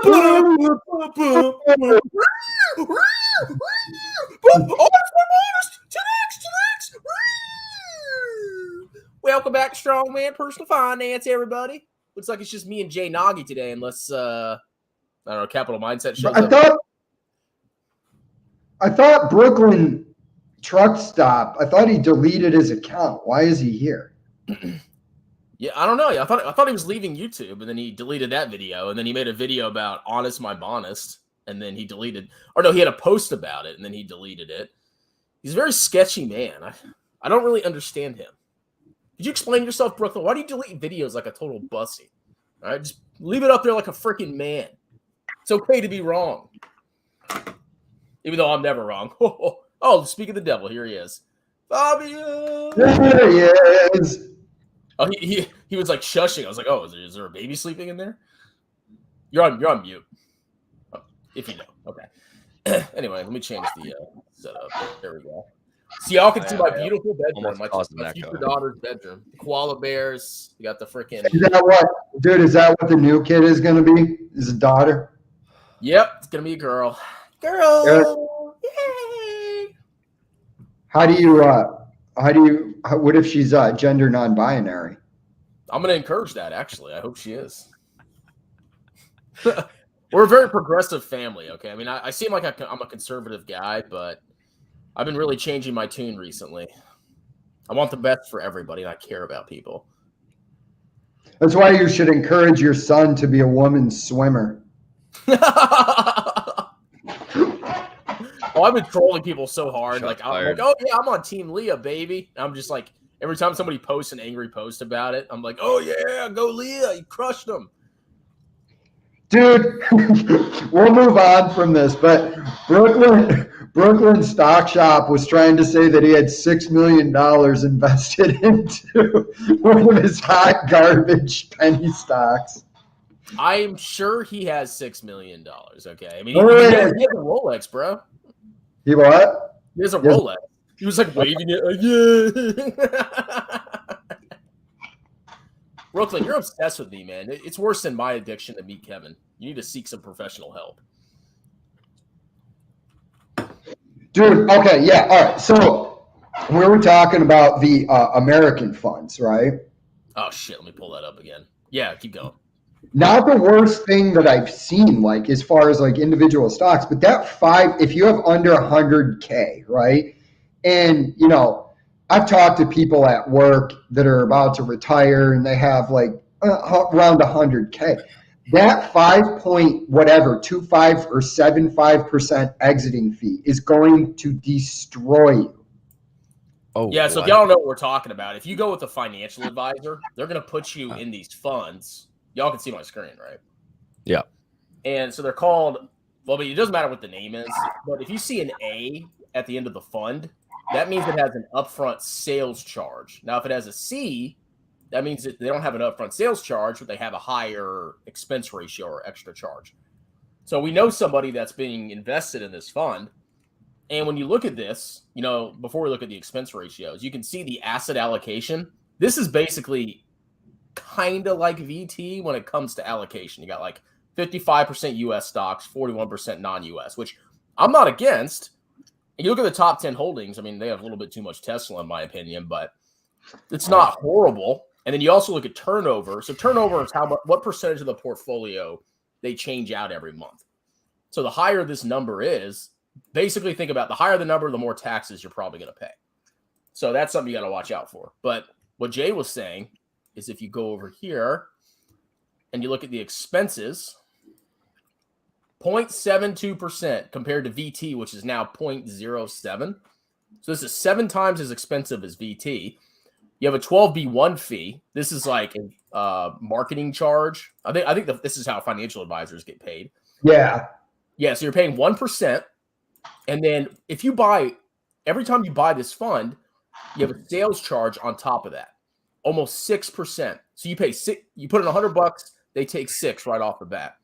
Welcome back to Strongman Personal Finance, everybody. Looks like it's just me and Jay Nagy today, unless I don't know, Capital Mindset shows up. I thought Brooklyn Truck Stop. I thought he deleted his account. Why is he here? Yeah, I don't know. I thought he was leaving YouTube, and then he deleted that video, and then he made a video about Honest My Bonest, and then he deleted. Or no, he had a post about it, and then he deleted it. He's a very sketchy man. I don't really understand him. Could you explain yourself, Brooklyn? Why do you delete videos like a total bussy? All right, just leave it up there like a freaking man. It's okay to be wrong, even though I'm never wrong. Oh, speak of the devil, here he is, Fabio. There he is. Oh, he was like shushing. I was like, oh, is there a baby sleeping in there? You're on mute. Oh, if you know. Okay. Anyway, let me change the setup. There we go. So y'all can see my beautiful bedroom, my future daughter's bedroom. The koala bears. We got the freaking. Is that what, dude? Is that what the new kid is going to be? Is a daughter? Yep, it's gonna be a girl. Girl. Yay! How do you? What if she's gender non-binary? I'm gonna encourage that. Actually, I hope she is. We're a very progressive family. Okay, I mean, I seem like I'm a conservative guy, but I've been really changing my tune recently. I want the best for everybody, and I care about people. That's why you should encourage your son to be a woman's swimmer. Oh, I've been trolling people so hard. I'm like, oh yeah, I'm on Team Leah, baby. And I'm just like, every time somebody posts an angry post about it, I'm like, oh yeah, go Leah, you crushed them. Dude, we'll move on from this, but Brooklyn Stock Shop was trying to say that he had $6 million invested into one of his hot garbage penny stocks. I'm sure he has $6 million. Okay, I mean, he has a Rolex, bro. He what? He has a Rolex. He was like waving it. Yeah. Brooklyn, you're obsessed with me, man. It's worse than my addiction to Meet Kevin. You need to seek some professional help. Dude, okay, yeah, all right. So we were talking about the American funds, right? Oh, shit, let me pull that up again. Yeah, keep going. Not the worst thing that I've seen, like as far as like individual stocks, but that if you have under 100K, right? And, you know, I've talked to people at work that are about to retire and they have like around 100K. That 5.25 or 75% exiting fee is going to destroy you. Oh, yeah. So if y'all don't know what we're talking about, if you go with a financial advisor, they're going to put you in these funds. Y'all can see my screen, right? Yeah. And so they're called, well, but it doesn't matter what the name is, but if you see an A at the end of the fund, that means it has an upfront sales charge. Now, if it has a C, that means that they don't have an upfront sales charge, but they have a higher expense ratio or extra charge. So we know somebody that's being invested in this fund. And when you look at this, you know, before we look at the expense ratios, you can see the asset allocation. This is basically kind of like VT when it comes to allocation. You got like 55% US stocks, 41% non-US, which I'm not against. And you look at the top 10 holdings, I mean, they have a little bit too much Tesla in my opinion, but it's not horrible. And then you also look at turnover. So turnover is what percentage of the portfolio they change out every month. So the higher this number is, basically think about the higher the number, the more taxes you're probably going to pay. So that's something you got to watch out for. But what Jay was saying is if you go over here and you look at the expenses, 0.72% compared to VT, which is now 0.07. So this is 7 times as expensive as VT. You have a 12B1 fee. This is like a marketing charge. I think this is how financial advisors get paid. Yeah. Yeah, so you're paying 1%. And then if you buy, every time you buy this fund, you have a sales charge on top of that. Almost 6%. So you pay you put in $100, they take 6 right off the bat.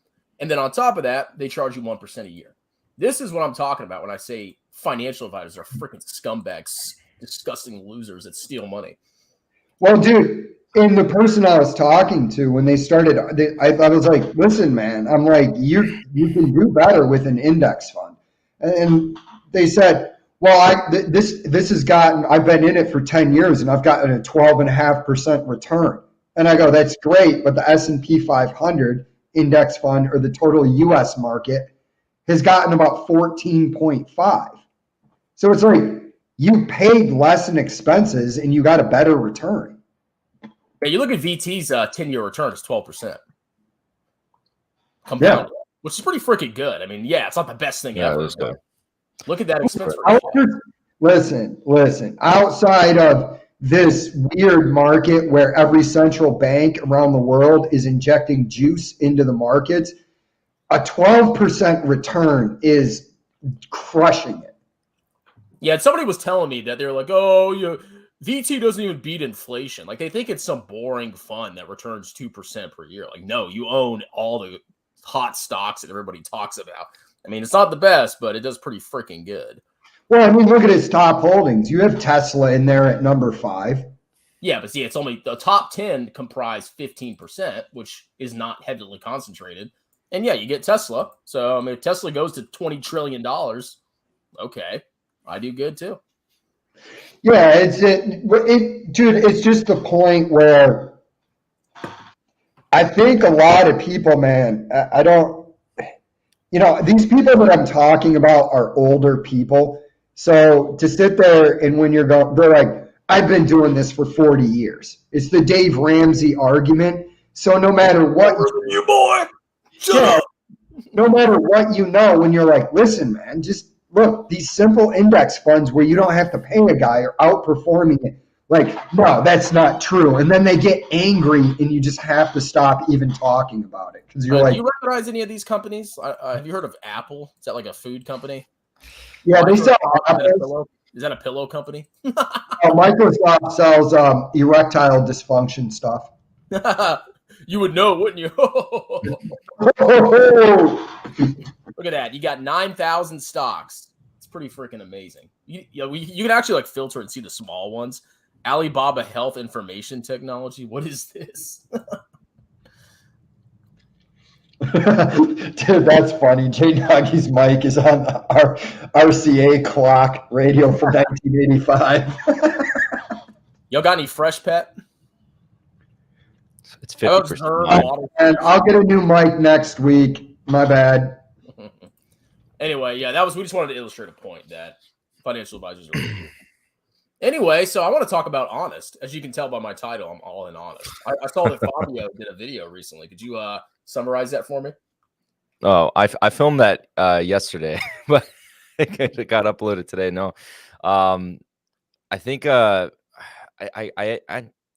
And then on top of that, they charge you 1% a year. This is what I'm talking about when I say financial advisors are freaking scumbags, disgusting losers that steal money. Well, dude, And the person I was talking to when they started, I was like, listen, man, I'm like, you can do better with an index fund. And they said, well, this has gotten, I've been in it for 10 years and I've gotten a 12.5% return. And I go, that's great, but the S&P 500 index fund or the total US market has gotten about 14.5. So it's like you paid less in expenses and you got a better return. Yeah, you look at VT's 10-year return is 12% compounded, which is pretty freaking good. I mean, yeah, it's not the best thing ever. But look at that expense ratio. Listen. Outside of this weird market where every central bank around the world is injecting juice into the markets, a 12% return is crushing it. Yeah, and somebody was telling me that they're like, oh, VT doesn't even beat inflation. Like, they think it's some boring fund that returns 2% per year. Like, no, you own all the hot stocks that everybody talks about. I mean, it's not the best, but it does pretty freaking good. Well, I mean, look at his top holdings. You have Tesla in there at number 5. Yeah, but see, it's only the top 10 comprise 15%, which is not heavily concentrated. And yeah, you get Tesla. So, I mean, if Tesla goes to $20 trillion, okay, I do good too. Yeah, dude, it's just the point where I think a lot of people, man, I don't, these people that I'm talking about are older people. So to sit there and when you're going, they're like, I've been doing this for 40 years. It's the Dave Ramsey argument. So no matter what, you boy, shut up. No matter what, when you're like, listen, man, just look, these simple index funds where you don't have to pay a guy are outperforming it. Like, no, that's not true. And then they get angry and you just have to stop even talking about it. Because you're like, do you recognize any of these companies? Have you heard of Apple? Is that like a food company? Yeah, they sell apples. Is that a pillow company? Microsoft sells erectile dysfunction stuff. You would know, wouldn't you? Look at that. You got 9,000 stocks. It's pretty freaking amazing. You can actually like filter and see the small ones. Alibaba Health Information Technology. What is this? Dude, that's funny. Jay Nagy's mic is on our RCA clock radio from 1985. Y'all got any Fresh Pet? It's 50%. And I'll get a new mic next week. My bad. Anyway, yeah, we just wanted to illustrate a point that financial advisors are. Anyway, so I want to talk about Honest. As you can tell by my title, I'm all in Honest. I saw that Fabio did a video recently. Could you summarize that for me? Oh, I filmed that yesterday, but it got uploaded today. No, I think I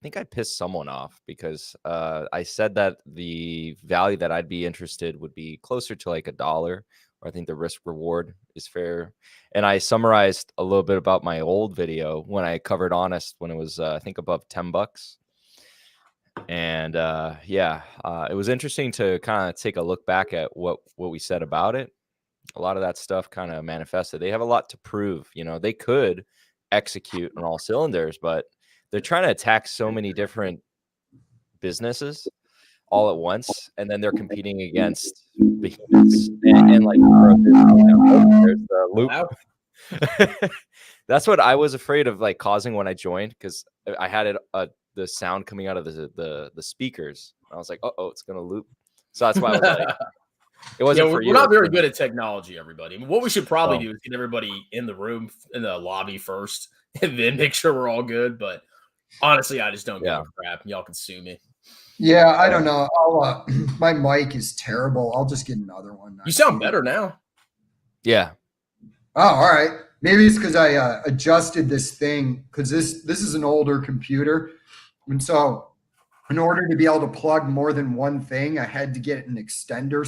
think I pissed someone off because I said that the value that I'd be interested would be closer to like $1. I think the risk reward is fair. And I summarized a little bit about my old video when I covered Honest when it was, I think, above $10. And it was interesting to kind of take a look back at what we said about it. A lot of that stuff kind of manifested. They have a lot to prove. They could execute on all cylinders, but they're trying to attack so many different businesses all at once, and then they're competing against behemoths and like there's the loop. That's what I was afraid of like causing when I joined, because I had the sound coming out of the speakers. I was like, oh, it's gonna loop. So that's why I was like, it wasn't for you. We're not very good at technology, everybody. I mean, what we should probably do is get everybody in the room in the lobby first, and then make sure we're all good. But honestly, I just don't give a crap. Y'all can sue me. Yeah, I don't know. My mic is terrible. I'll just get another one. You sound better now. Yeah. Oh, all right. Maybe it's because I adjusted this thing, because this is an older computer. And so in order to be able to plug more than one thing, I had to get an extender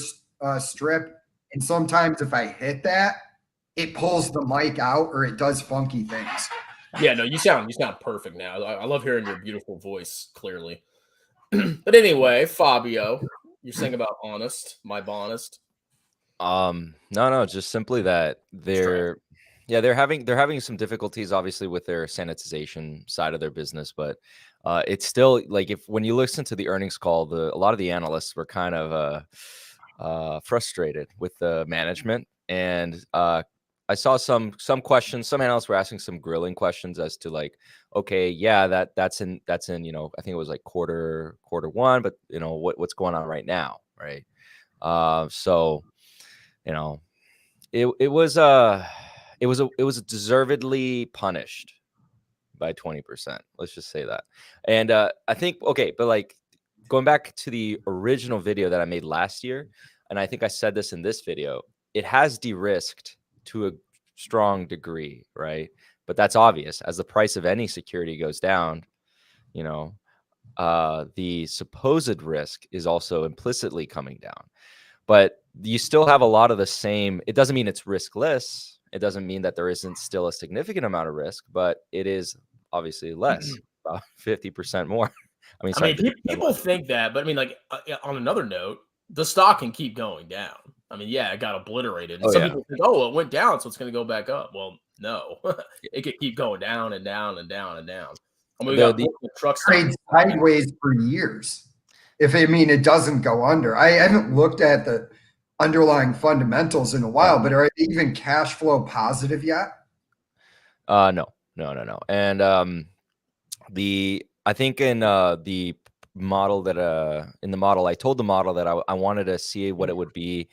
strip. And sometimes if I hit that, it pulls the mic out or it does funky things. Yeah, no, you sound perfect now. I love hearing your beautiful voice clearly. But anyway, Fabio, you're saying about Honest, my Bonest. No, just simply that they're having some difficulties obviously with their sanitization side of their business, but It's still like when you listen to the earnings call, a lot of the analysts were kind of frustrated with the management, and I saw some questions. Some analysts were asking some grilling questions as to like, okay, yeah, that's in I think it was like quarter one, but what's going on right now, right? So it was deservedly punished by 20%. Let's just say that. And I think, okay, but like going back to the original video that I made last year, and I think I said this in this video, it has de-risked to a strong degree, right? But that's obvious. As the price of any security goes down, the supposed risk is also implicitly coming down. But you still have a lot of the same. It doesn't mean it's riskless. It doesn't mean that there isn't still a significant amount of risk, but it is obviously less, about 50% more. I mean, I sorry, mean, people think that, but I mean, like on another note, the stock can keep going down. I mean, yeah, it got obliterated, and Oh, some yeah. people think, oh, it went down, so it's going to go back up. Well, no, it could keep going down and down and down and down. I mean, we got truck trade sideways for years. It doesn't go under. I haven't looked at the underlying fundamentals in a while, but are they even cash flow positive yet? No. And I think in the model that I told the model that I wanted to see what it would be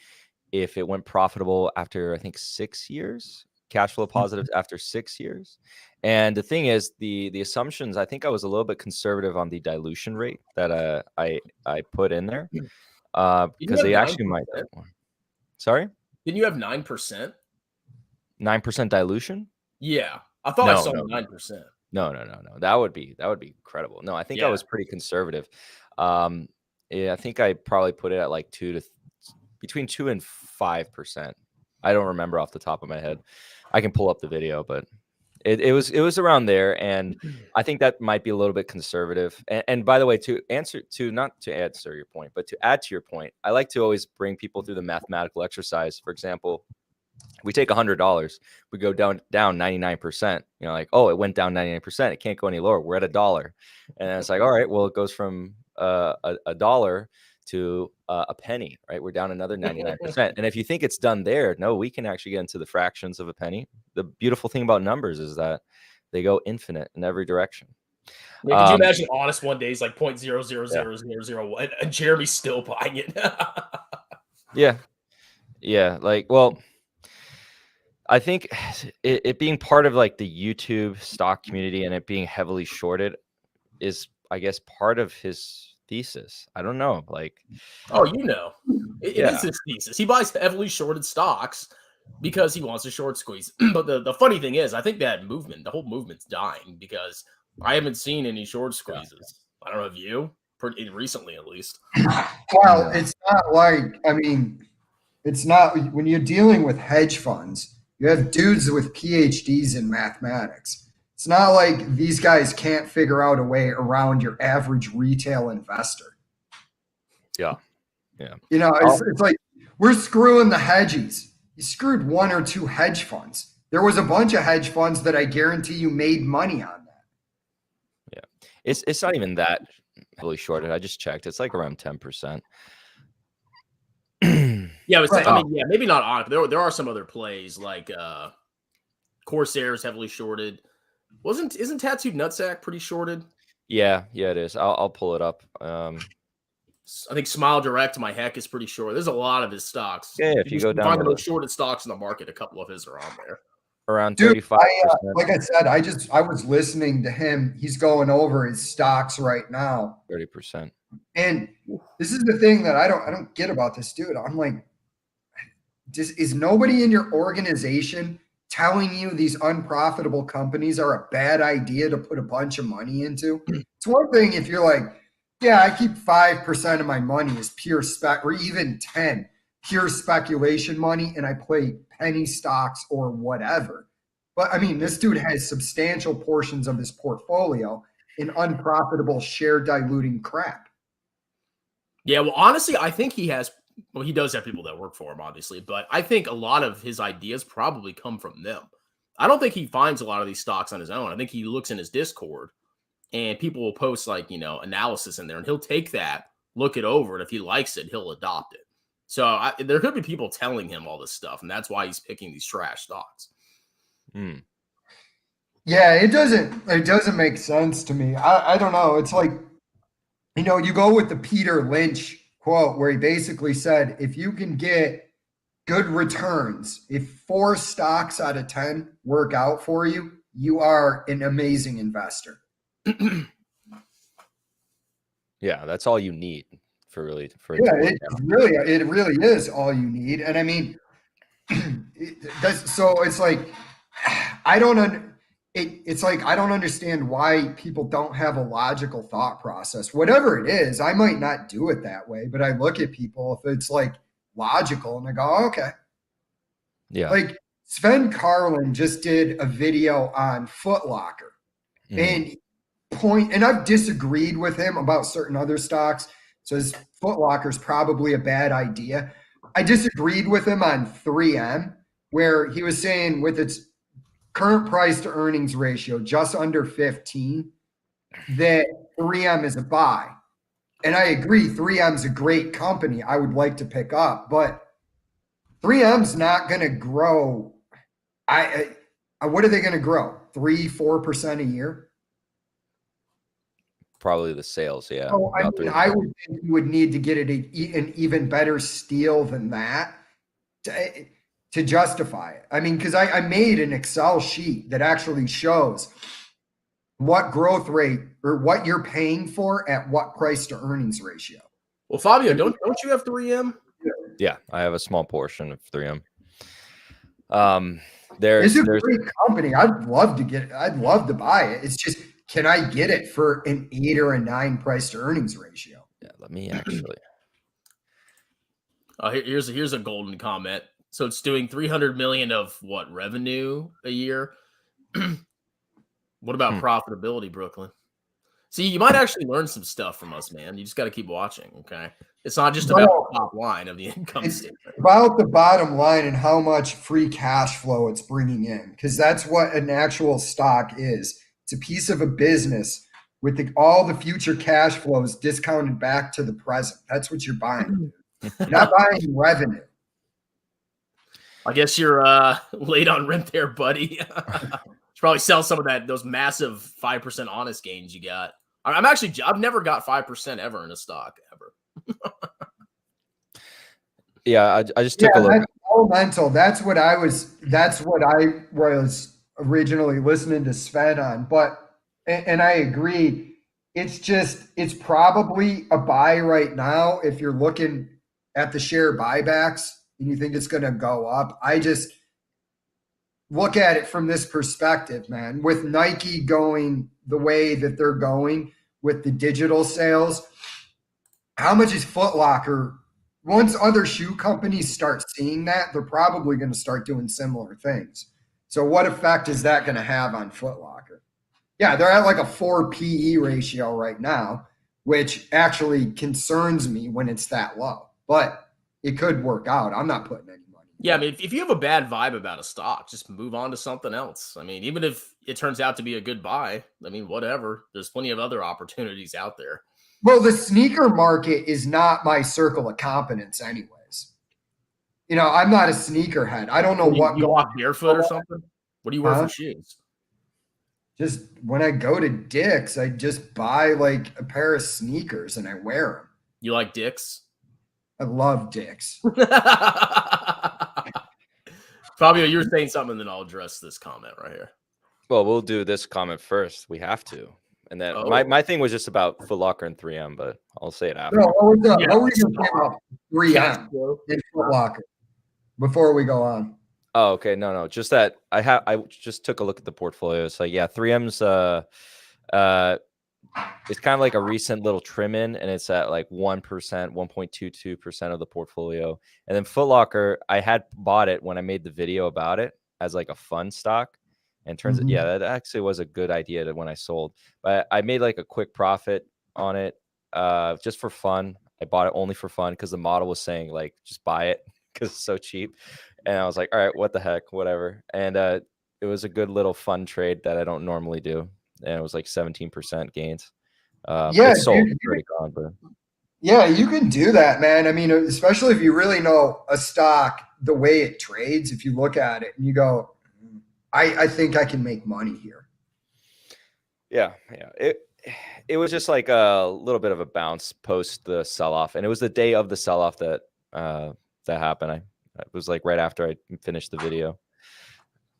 if it went profitable after, I think, 6 years, cash flow positive after 6 years. And the thing is, the assumptions, I think I was a little bit conservative on the dilution rate that I put in there because they actually might. Sorry? Didn't you have 9%? 9% dilution? Yeah. I thought I saw 9%. No. That would be incredible. No, I think I was pretty conservative. I think I probably put it at like between 2 and 5%. I don't remember off the top of my head. I can pull up the video, but it was around there, and I think that might be a little bit conservative. And by the way, not to answer your point, but to add to your point, I like to always bring people through the mathematical exercise. For example, we take $100, we go down 99%. Like, oh, it went down 99%. It can't go any lower. We're at $1, and then it's like, all right, well, it goes from a dollar to a penny, right? We're down another 99%. And if you think it's done there, no, we can actually get into the fractions of a penny. The beautiful thing about numbers is that they go infinite in every direction. Yeah, could you imagine Honest one day is like 0.000001 and Jeremy's still buying it? Yeah. Like, well, I think it being part of like the YouTube stock community and it being heavily shorted is, I guess, part of his thesis. I don't know. Like, it is his thesis. He buys heavily shorted stocks because he wants a short squeeze. But the funny thing is, I think that the whole movement's dying because I haven't seen any short squeezes. I don't know if you, pretty recently at least. Well, it's not like, it's not when you're dealing with hedge funds, you have dudes with PhDs in mathematics. It's not like these guys can't figure out a way around your average retail investor. Yeah. It's like we're screwing the hedgies. You screwed one or two hedge funds. There was a bunch of hedge funds that I guarantee you made money on that. Yeah. It's not even that heavily shorted. I just checked. It's like around 10%. Yeah, I mean, maybe not on. There are some other plays like Corsair's heavily shorted. Isn't Tattooed Nutsack pretty shorted? Yeah, it is. I'll pull it up. I think Smile Direct, my heck, is pretty short. There's a lot of his stocks. Yeah, if you go down find the most shorted stocks in the market, a couple of his are on there. Around 35%. Like I said, I was listening to him. He's going over his stocks right now. 30%. And this is the thing that I don't get about this dude. I'm like, is nobody in your organization telling you these unprofitable companies are a bad idea to put a bunch of money into? It's one thing if you're like, yeah, I keep 5% of my money as pure spec, or even 10 pure speculation money, and I play penny stocks or whatever. But I mean, this dude has substantial portions of his portfolio in unprofitable share diluting crap. Yeah, well, honestly, I think he does have people that work for him, obviously, but I think a lot of his ideas probably come from them. I don't think he finds a lot of these stocks on his own. I think he looks in his Discord and people will post like, analysis in there, and he'll take that, look it over, and if he likes it, he'll adopt it. So there could be people telling him all this stuff, and that's why he's picking these trash stocks. Yeah, it doesn't make sense to me. I don't know. It's like, you go with the Peter Lynch quote where he basically said, if you can get good returns, if 4 stocks out of 10 work out for you, you are an amazing investor. Yeah, that's all you need it it really is all you need. And I mean, so it's like I don't understand why people don't have a logical thought process. Whatever it is, I might not do it that way, but I look at people if it's like logical and I go, oh, okay. Yeah. Like Sven Carlin just did a video on Foot Locker, and I've disagreed with him about certain other stocks. So his Foot Locker is probably a bad idea. I disagreed with him on 3M, where he was saying with its current price to earnings ratio just under 15, that 3M is a buy. And I agree, 3M is a great company I would like to pick up, but 3M's not going to grow. What are they going to grow? 3-4% a year? Probably the sales, yeah. So, I would think you would need to get it an even better steal than that to justify it. I mean, because I made an Excel sheet that actually shows what growth rate or what you're paying for at what price to earnings ratio. Well, Fabio, don't you have 3M? Yeah, I have a small portion of 3M. It's a great company. I'd love to buy it. It's just, can I get it for an 8 or a 9 price to earnings ratio? Yeah, let me actually. Here's a golden comment. So it's doing 300 million of what revenue a year? What about profitability, Brooklyn? See, you might actually learn some stuff from us, man. You just got to keep watching, okay? It's not just about the top line of the income statement. It's about the bottom line and how much free cash flow it's bringing in, because that's what an actual stock is. It's a piece of a business with all the future cash flows discounted back to the present. That's what you're buying. You're not buying revenue. I guess you're late on rent there, buddy. Should probably sell some of those massive 5% honest gains you got. I've never got 5% ever in a stock ever. Yeah, I just took a look. That's elemental. That's what I was originally listening to Sven on. And I agree. It's probably a buy right now if you're looking at the share buybacks and you think it's going to go up. I just look at it from this perspective, man. With Nike going the way that they're going with the digital sales, how much is Foot Locker? Once other shoe companies start seeing that, they're probably going to start doing similar things. So what effect is that going to have on Foot Locker? Yeah, they're at like a 4 PE ratio right now, which actually concerns me when it's that low. But it could work out. I'm not putting any money. Yeah, I mean, if you have a bad vibe about a stock, just move on to something else. I mean, even if it turns out to be a good buy, I mean, whatever. There's plenty of other opportunities out there. Well, the sneaker market is not my circle of competence anyways. I'm not a sneakerhead. I don't know what. You walk barefoot or something? What do you wear for shoes? Just when I go to Dick's, I just buy like a pair of sneakers and I wear them. You like Dick's? I love Dick's. Fabio, you're saying something, then I'll address this comment right here. Well, we'll do this comment first. We have to. And then my thing was just about Foot Locker and 3M, but I'll say it after. No, what were you going to say about 3M and Foot Locker before we go on? Oh, okay. No. Just that I just took a look at the portfolio. So yeah, 3M's it's kind of like a recent little trim in, and it's at like 1%, 1.22% of the portfolio. And then Foot Locker, I had bought it when I made the video about it as like a fun stock. And turns out, yeah, that actually was a good idea when I sold. But I made like a quick profit on it just for fun. I bought it only for fun because the model was saying like just buy it because it's so cheap. And I was like, all right, what the heck, whatever. And it was a good little fun trade that I don't normally do. and it was like 17% gains. Yeah, It's sold. dude, It's already gone, but yeah, you can do that, man. I mean, especially if you really know a stock, the way it trades, if you look at it and you go, I think I can make money here. yeah. It was just like a little bit of a bounce post the sell-off, and it was the day of the sell-off that that happened. It was like right after I finished the video.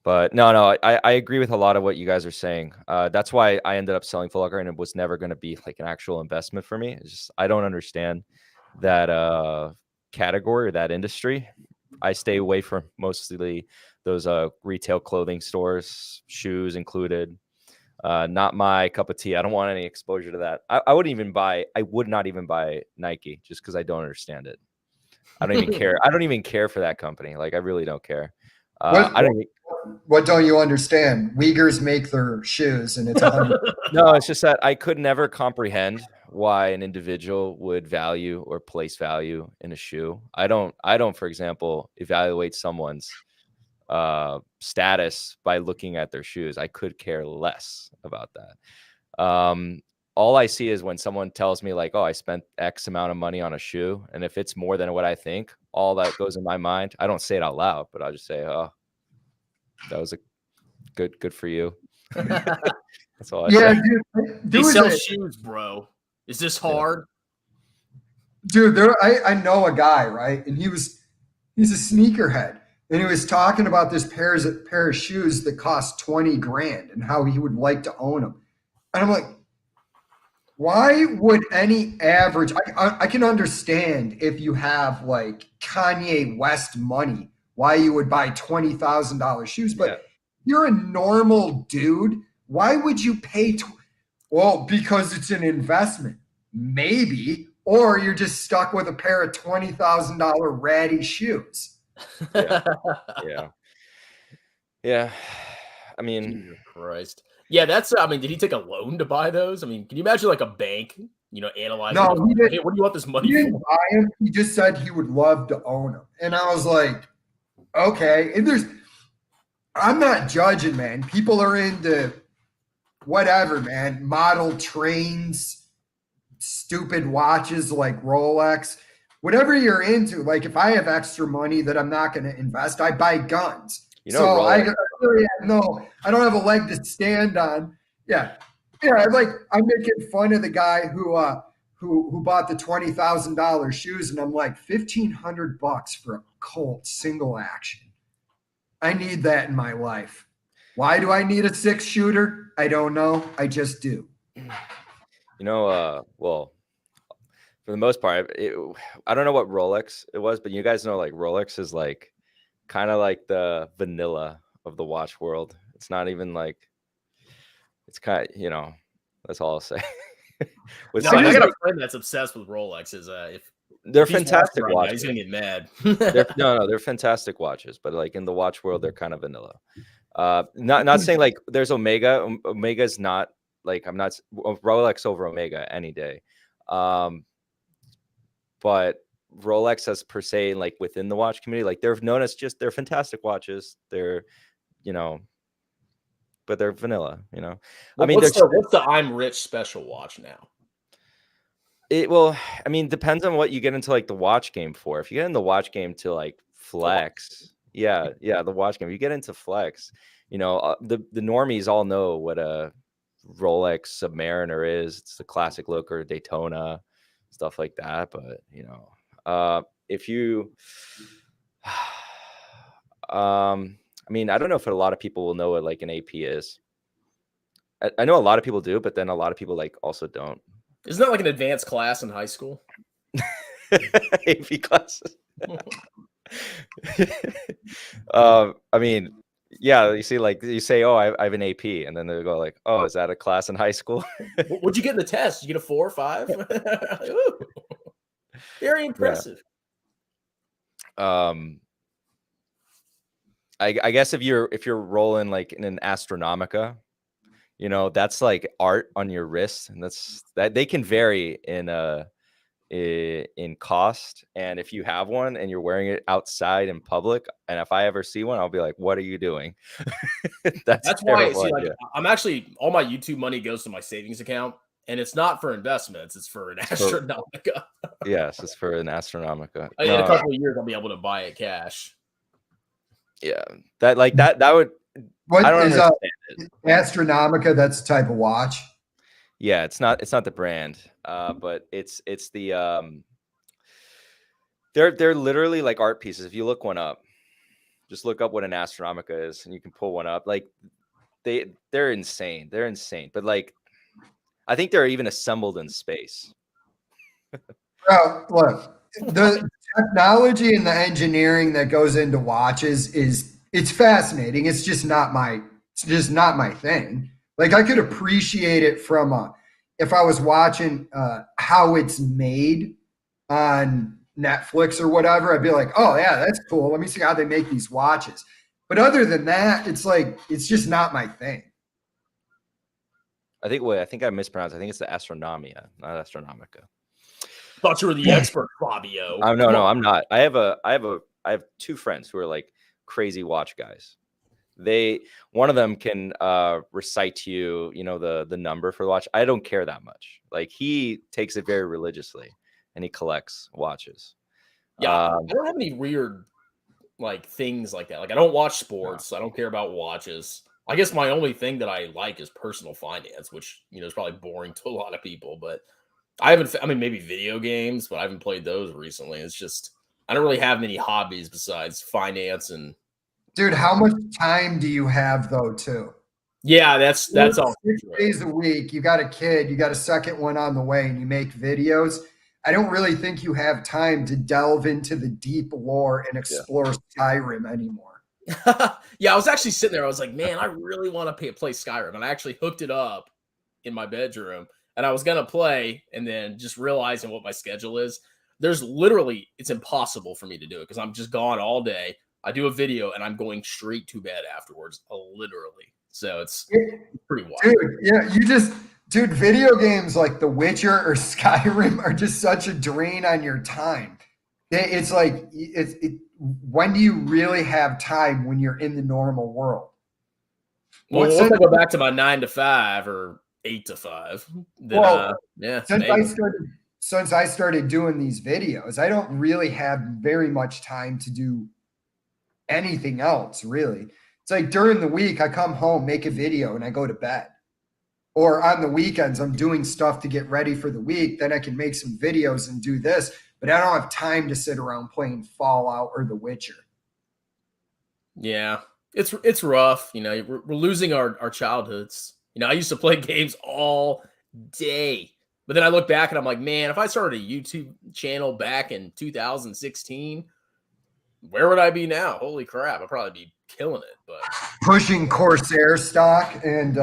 But no, I agree with a lot of what you guys are saying. That's why I ended up selling Foot Locker, and it was never going to be like an actual investment for me. It's just I don't understand that category or that industry. I stay away from mostly those retail clothing stores, shoes included. Not my cup of tea. I don't want any exposure to that. I would not even buy Nike just because I don't understand it. I don't even care. I don't even care for that company. Like I really don't care. I don't. What don't you understand? Uyghurs make their shoes, and it's 100. No, it's just that I could never comprehend why an individual would value or place value in a shoe. I don't, for example, evaluate someone's status by looking at their shoes. I could care less about that. All I see is when someone tells me like, oh, I spent X amount of money on a shoe. And if it's more than what I think, all that goes in my mind. I don't say it out loud, but I'll just say, oh, that was a good for you. That's all I say. Dude, They sell shoes, bro. Is this hard? Dude, I know a guy, right? And he's a sneakerhead. And he was talking about this pair of shoes that cost 20 grand and how he would like to own them. And I'm like, why would any average, I can understand if you have like Kanye West money, why you would buy $20,000 shoes, but you're a normal dude. Why would you pay? Well, because it's an investment, maybe, or you're just stuck with a pair of $20,000 ratty shoes. Yeah. I mean, Jesus Christ. Yeah, that's. I mean, did he take a loan to buy those? I mean, can you imagine like a bank, analyzing? No, he didn't. Hey, what do you want this money He didn't for? buy him. He just said he would love to own them, and I was like, okay. And I'm not judging, man. People are into whatever, man. Model trains, stupid watches like Rolex, whatever you're into. Like if I have extra money that I'm not going to invest, I buy guns. So I really have I don't have a leg to stand on. Yeah. Like I'm making fun of the guy who bought the $20,000 shoes, and I'm like $1,500 for a Colt single action. I need that in my life. Why do I need a 6-shooter? I don't know. I just do. Well, for the most part, I don't know what Rolex it was, but you guys know like Rolex is like kind of like the vanilla of the watch world. It's not even like, it's kind of, that's all I'll say. I got a friend that's obsessed with Rolexes. They're fantastic watches. He's gonna get mad. They're fantastic watches, but like in the watch world, they're kind of vanilla. Not saying like there's Omega. Omega's not like, I'm not Rolex over Omega any day. But Rolex as per se, like within the watch community, like they're known as they're fantastic watches. They're, but they're vanilla, I mean, what's the I'm rich special watch now? Depends on what you get into like the watch game for. If you get in the watch game to like flex, the watch game, you get into flex, the normies all know what a Rolex Submariner is. It's the classic look, or Daytona, stuff like that. But if you I don't know if a lot of people will know what like an AP is. I know a lot of people do, but then a lot of people like also don't. Isn't that like an advanced class in high school? AP classes. You see, like you say, oh, I have an AP, and then they go like, oh, is that a class in high school? What'd you get in the test? Did you get a 4 or 5? Very impressive. I guess if you're rolling like in an Astronomica, that's like art on your wrist, and that they can vary in in cost. And if you have one and you're wearing it outside in public, and if I ever see one, I'll be like, "What are you doing?" That's why. See, like, I'm actually all my YouTube money goes to my savings account, and it's not for investments; it's for an Astronomica. Yes, it's for an Astronomica. In a couple of years, I'll be able to buy it cash. Yeah, that would. What I don't is understand it. Astronomica? That's the type of watch. Yeah, it's not the brand, but it's the they're literally like art pieces. If you look one up, just look up what an Astronomica is, and you can pull one up. Like they're insane. They're insane, but like I think they're even assembled in space. Well, look, the technology and the engineering that goes into watches it's fascinating. It's just not my thing. Like I could appreciate it from if I was watching how it's made on Netflix or whatever, I'd be like, oh yeah, that's cool. Let me see how they make these watches. But other than that, it's like it's just not my thing. I think I mispronounced. I think it's the Astronomia, not Astronomica. Thought you were the expert, Fabio. No, I'm not. I have two friends who are like crazy watch guys. One of them can recite to you, the number for the watch. I don't care that much. Like he takes it very religiously, and he collects watches. Yeah, I don't have any weird like things like that. Like I don't watch sports. I don't care about watches. I guess my only thing that I like is personal finance, which is probably boring to a lot of people. But I mean, maybe video games, but I haven't played those recently. It's just I don't really have many hobbies besides finance and. Dude, how much time do you have though, too? Yeah, that's all. 6 days a week. You got a kid, you got a second one on the way, and you make videos. I don't really think you have time to delve into the deep lore and explore Skyrim anymore. Yeah, I was actually sitting there. I was like, man, I really want to play Skyrim. And I actually hooked it up in my bedroom. And I was going to play, and then just realizing what my schedule is. It's impossible for me to do it because I'm just gone all day. I do a video, and I'm going straight to bed afterwards, literally. So it's pretty wild. Dude, yeah, video games like The Witcher or Skyrim are just such a drain on your time. It's like, when do you really have time when you're in the normal world? Well, once I go back to my 9 to 5 or 8 to 5, then since I started doing these videos, I don't really have very much time to do anything else, really. It's like during the week, I come home, make a video, and I go to bed. Or on the weekends, I'm doing stuff to get ready for the week. Then I can make some videos and do this, but I don't have time to sit around playing Fallout or The Witcher. Yeah, it's rough. We're losing our childhoods. I used to play games all day, but then I look back and I'm like, man, if I started a YouTube channel back in 2016, where would I be now? Holy crap, I'd probably be killing it. But pushing Corsair stock and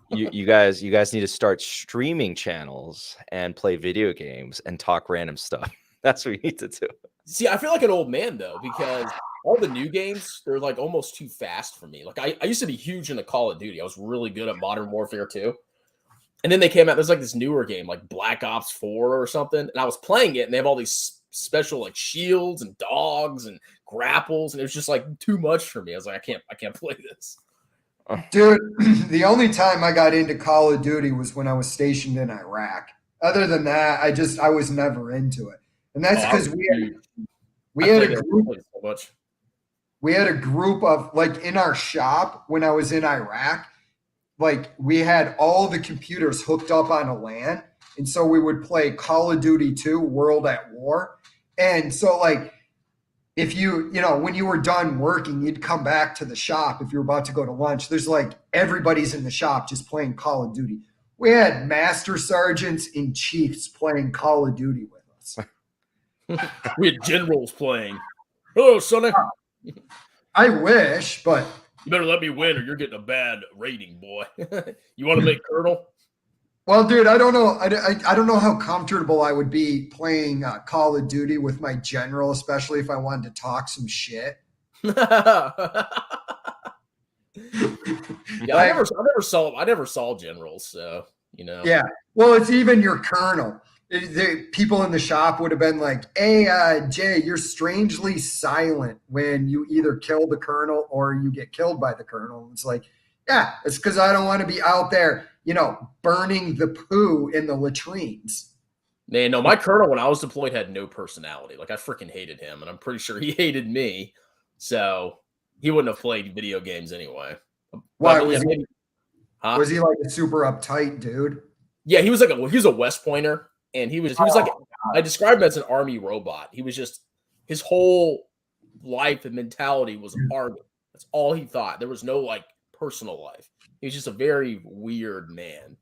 you guys need to start streaming channels and play video games and talk random stuff. That's what you need to do. See, I feel like an old man though, because all the new games, they're like almost too fast for me. Like I used to be huge into Call of Duty. I was really good at Modern Warfare 2. And then they came out, there's like this newer game, like Black Ops 4 or something. And I was playing it, and they have all these special like shields and dogs and grapples, and it was just like too much for me. I was like, I can't play this. Dude, the only time I got into Call of Duty was when I was stationed in Iraq. Other than that, I was never into it. And that's because we had a group of, like, in our shop when I was in Iraq, like we had all the computers hooked up on a LAN. And so we would play Call of Duty 2 World at War. And so like, if when you were done working, you'd come back to the shop. If you were about to go to lunch, there's like everybody's in the shop just playing Call of Duty. We had master sergeants and chiefs playing Call of Duty with us. We had generals playing. Hello, Sonny. I wish, but you better let me win or you're getting a bad rating, boy. You want to make Colonel? Well, dude, I don't know. I don't know how comfortable I would be playing Call of Duty with my general, especially if I wanted to talk some shit. Yeah, I never saw generals, so you know? Yeah. Well, it's even your colonel. The people in the shop would have been like, "Hey, Jay, you're strangely silent when you either kill the colonel or you get killed by the colonel." It's like, yeah, it's because I don't want to be out there, burning the poo in the latrines. Man, no, my colonel when I was deployed had no personality. Like I freaking hated him, and I'm pretty sure he hated me. So he wouldn't have played video games anyway. Why But, was yeah, he? maybe, huh? Was he like a super uptight dude? Yeah, he was a West Pointer, and he was like I described him as an army robot. He was just his whole life and mentality was army. That's all he thought. There was no like personal life. He was just a very weird man.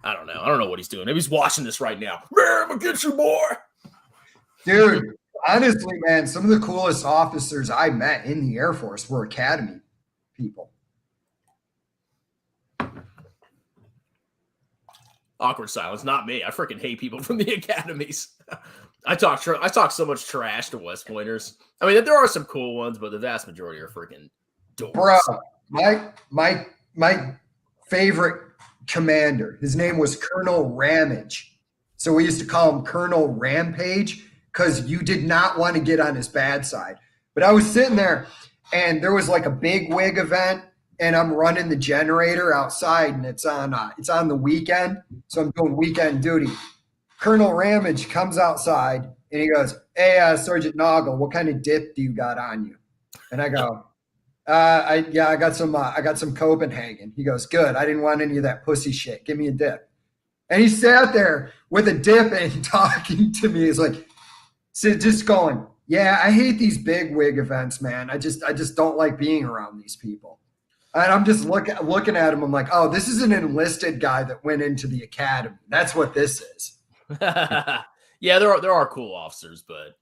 I don't know. I don't know what he's doing. Maybe he's watching this right now. Man, I'm gonna get you, boy. Dude, honestly, man, some of the coolest officers I met in the Air Force were academy people. Awkward silence. Not me. I freaking hate people from the academies. I talk so much trash to West Pointers. I mean, there are some cool ones, but the vast majority are freaking dorks. Bro, my favorite commander, his name was Colonel Ramage. So we used to call him Colonel Rampage because you did not want to get on his bad side. But I was sitting there and there was like a big wig event and I'm running the generator outside and it's on the weekend. So I'm doing weekend duty. Colonel Ramage comes outside and he goes, "Hey, Sergeant Noggle, what kind of dip do you got on you?" And I go, I got some Copenhagen." He goes, "Good. I didn't want any of that pussy shit. Give me a dip." And he sat there with a dip and talking to me. He's like, just going, "Yeah, I hate these big wig events, man. I just don't like being around these people." And I'm just looking at him. I'm like, "Oh, this is an enlisted guy that went into the academy. That's what this is." Yeah, there are cool officers, but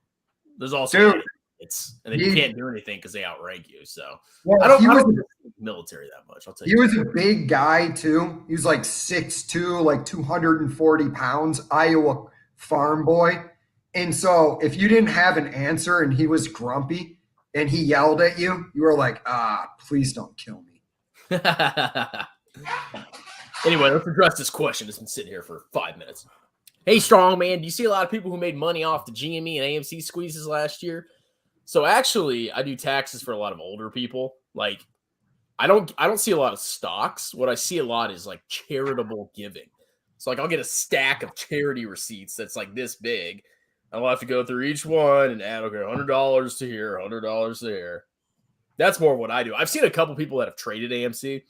there's also and then you can't do anything because they outrank you. So I don't military that much. I'll tell you. He was a big guy too. He was like 6'2", like 240 pounds, Iowa farm boy. And so if you didn't have an answer and he was grumpy and he yelled at you, you were like, please don't kill me. Anyway, let's address this question. It's been sitting here for 5 minutes. Hey, strong man, do you see a lot of people who made money off the GME and AMC squeezes last year? So actually, I do taxes for a lot of older people. Like, I don't see a lot of stocks. What I see a lot is like charitable giving. So like I'll get a stack of charity receipts that's like this big. I'll have to go through each one and add, okay, $100 to here, $100 there. That's more what I do. I've seen a couple people that have traded AMC,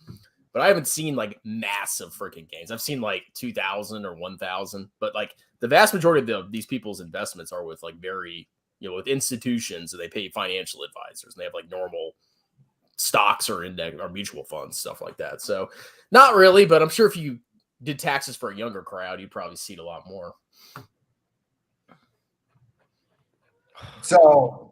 but I haven't seen like massive freaking gains. I've seen like 2,000 or 1,000, but like the vast majority of these people's investments are with like very, with institutions, and they pay financial advisors, and they have like normal stocks or index or mutual funds, stuff like that. So not really, but I'm sure if you did taxes for a younger crowd, you'd probably see it a lot more. So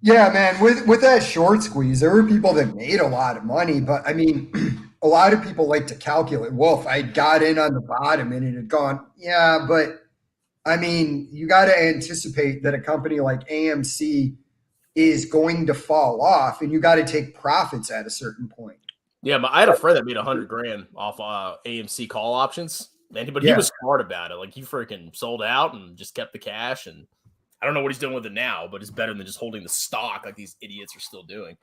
yeah, man, with that short squeeze, there were people that made a lot of money, but I mean, a lot of people like to calculate, well, if I got in on the bottom and it had gone, yeah, but I mean, you got to anticipate that a company like AMC is going to fall off and you got to take profits at a certain point. Yeah, but I had a friend that made $100,000 off AMC call options, man, but he was smart about it. Like he freaking sold out and just kept the cash, and I don't know what he's doing with it now, but it's better than just holding the stock like these idiots are still doing.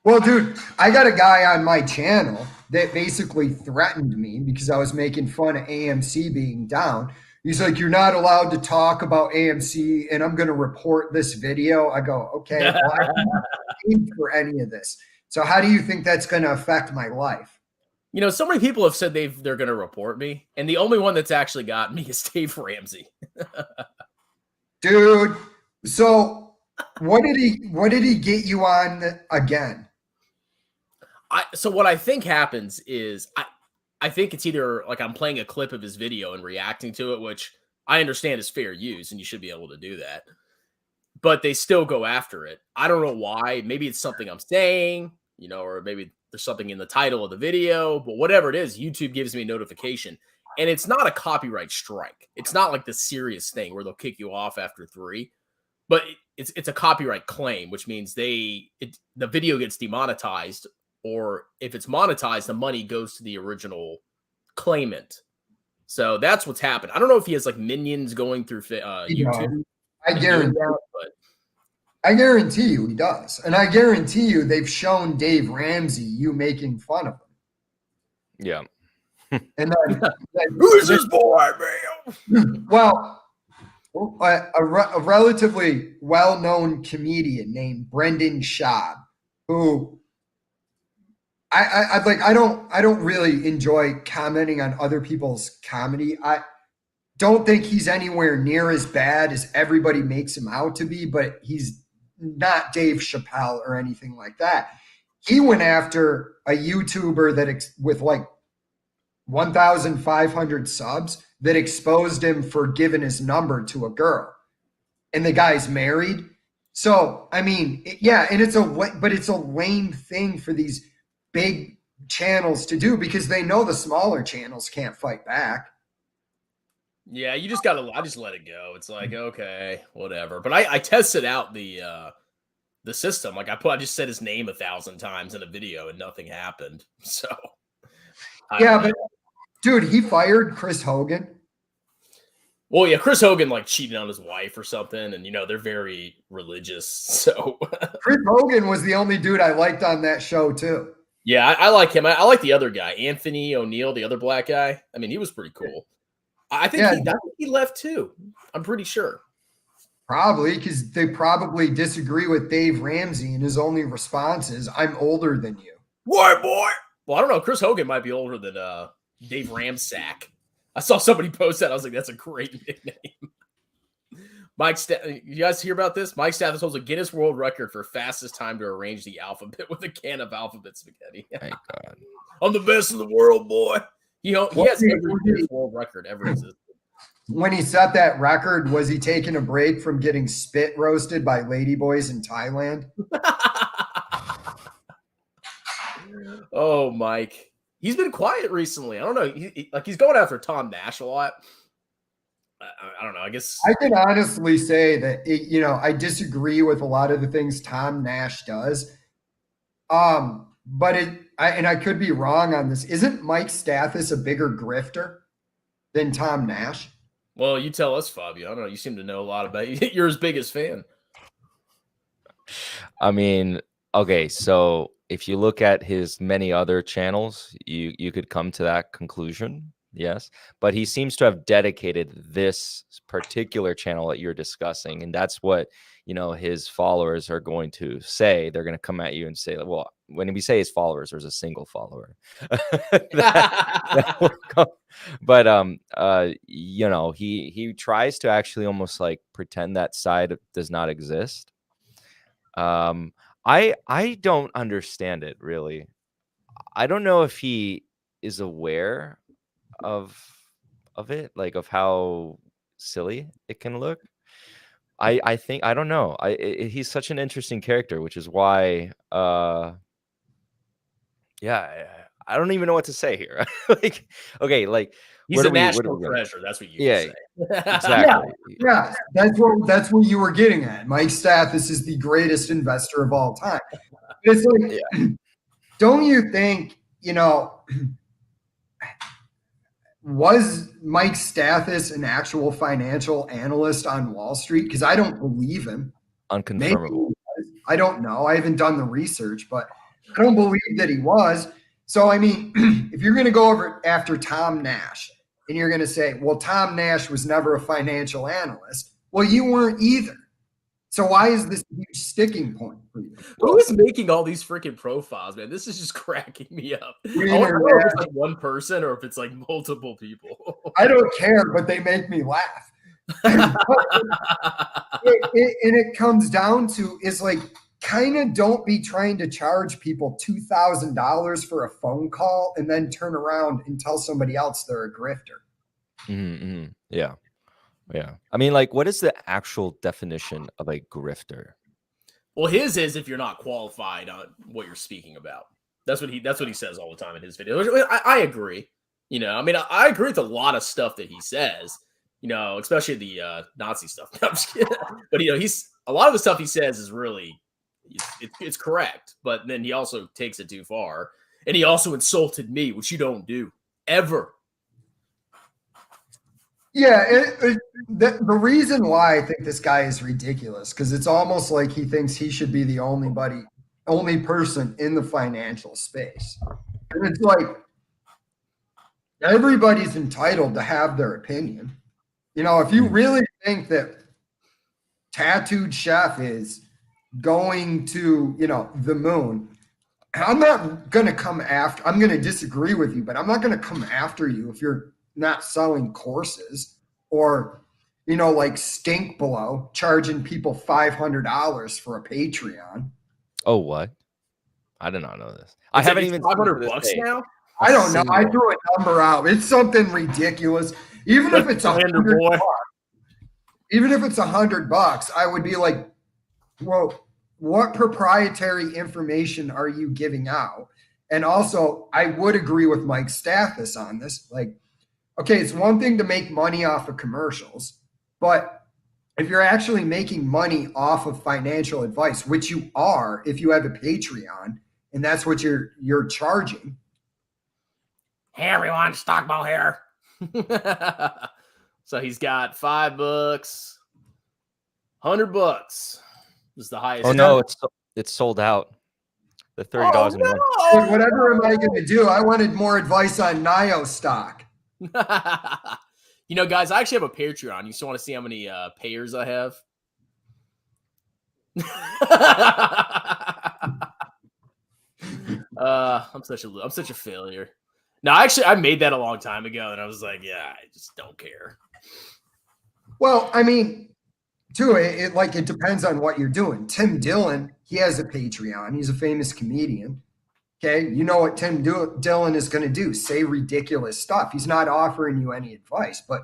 Well, dude, I got a guy on my channel that basically threatened me because I was making fun of AMC being down. He's like, "You're not allowed to talk about AMC, and I'm going to report this video." I go, "Okay, well, I didn't pay for any of this. So how do you think that's going to affect my life?" So many people have said they're going to report me, and the only one that's actually got me is Dave Ramsey. Dude, so what did he get you on again? So what I think happens is I think it's either like I'm playing a clip of his video and reacting to it, which I understand is fair use and you should be able to do that. But they still go after it. I don't know why. Maybe it's something I'm saying, or maybe there's something in the title of the video, but whatever it is, YouTube gives me a notification. And it's not a copyright strike. It's not like the serious thing where they'll kick you off after 3. But it's a copyright claim, which means the video gets demonetized, or if it's monetized, the money goes to the original claimant. So that's what's happened. I don't know if he has like minions going through YouTube. I guarantee that, but I guarantee you he does. And I guarantee you they've shown Dave Ramsey you making fun of him. Yeah. And then who's this boy, man? Well, a relatively well-known comedian named Brendan Schaub, who I don't really enjoy commenting on other people's comedy. I don't think he's anywhere near as bad as everybody makes him out to be, but he's not Dave Chappelle or anything like that. He went after a YouTuber that with like 1,500 subs that exposed him for giving his number to a girl, and the guy's married. So I mean, yeah, and it's a lame thing for these big channels to do because they know the smaller channels can't fight back. Yeah, you just gotta. I just let it go. It's like, okay, whatever. But I tested out the system. Like I just said his name 1,000 times in a video and nothing happened. So yeah, but dude, he fired Chris Hogan. Well, yeah, Chris Hogan like cheated on his wife or something, and they're very religious. So Chris Hogan was the only dude I liked on that show too. Yeah, I like him. I like the other guy, Anthony O'Neill, the other black guy. I mean, he was pretty cool. I think he left too. I'm pretty sure. Probably because they probably disagree with Dave Ramsey, and his only response is, "I'm older than you." White boy. Well, I don't know. Chris Hogan might be older than Dave Ramsack. I saw somebody post that. I was like, that's a great nickname. You guys hear about this? Mike Stathis holds a Guinness World Record for fastest time to arrange the alphabet with a can of alphabet spaghetti. Thank God. I'm the best in the world, boy. He has every Guinness World Record ever existed. When he set that record, was he taking a break from getting spit roasted by ladyboys in Thailand? Oh, Mike. He's been quiet recently. I don't know. He's going after Tom Nash a lot. I don't know. I guess I can honestly say that I disagree with a lot of the things Tom Nash does. But I could be wrong on this. Isn't Mike Stathis a bigger grifter than Tom Nash? Well, you tell us, Fabio. I don't know. You seem to know a lot about it. You're his biggest fan. I mean, okay, so if you look at his many other channels, you could come to that conclusion. Yes, but he seems to have dedicated this particular channel that you're discussing, and that's what his followers are going to say. They're going to come at you and say, well, when we say his followers, there's a single follower. But he tries to actually almost like pretend that side does not exist. I don't understand it really. I don't know if he is aware of it, like of how silly it can look. I think I don't know. He's such an interesting character, which is why I don't even know what to say here. Like, okay, like he's a national treasure. That's what you say. Exactly. Yeah, that's what you were getting at. Mike Stathis is the greatest investor of all time. It's like, don't you think, was Mike Stathis an actual financial analyst on Wall Street? Because I don't believe him. Unconfirmable. I don't know. I haven't done the research, but I don't believe that he was. So, I mean, if you're going to go over after Tom Nash and you're going to say, well, Tom Nash was never a financial analyst. Well, you weren't either. So why is this a huge sticking point for you? Who is making all these freaking profiles, man? This is just cracking me up. I wonder if it's like one person or if it's like multiple people. I don't care, but they make me laugh. And it comes down to is like, kind of don't be trying to charge people $2,000 for a phone call and then turn around and tell somebody else they're a grifter. Mm-hmm. Yeah. I mean, like, what is the actual definition of a grifter? Well, his is if you're not qualified on what you're speaking about. That's what he says all the time in his videos. I agree. I mean, I agree with a lot of stuff that he says. Especially the Nazi stuff. No, I'm just kidding. But he's a lot of the stuff he says is really. It's correct, but then he also takes it too far, and he also insulted me, which you don't do ever Yeah, the reason why I think this guy is ridiculous, because it's almost like he thinks he should be the only person in the financial space. And it's like everybody's entitled to have their opinion. You know, if you really think that Tattooed Chef is going to, the moon, I'm not going to come after, I'm going to disagree with you, but I'm not going to come after you if you're not selling courses or, like Stink Below charging people $500 for a Patreon. Oh, what? I did not know this. I haven't even $500 now. I don't know. I threw a number out. It's something ridiculous. Even if it's $100, even if it's $100, I would be like, well, what proprietary information are you giving out? And also, I would agree with Mike Stathis on this. Like, okay, it's one thing to make money off of commercials, but if you're actually making money off of financial advice, which you are if you have a Patreon, and that's what you're charging. Hey everyone, Stockball here. So he's got $5, $100 is the highest. Oh no, it's sold out. The $30 a month. Dude, whatever am I going to do? I wanted more advice on NIO stock. Guys, I actually have a Patreon. You still want to see how many payers I have? I'm such a failure. No, actually, I made that a long time ago, and I was like, yeah, I just don't care. Well, I mean, too, it depends on what you're doing. Tim Dillon, he has a Patreon. He's a famous comedian. Okay, you know what Tim Dillon is going to do? Say ridiculous stuff. He's not offering you any advice, but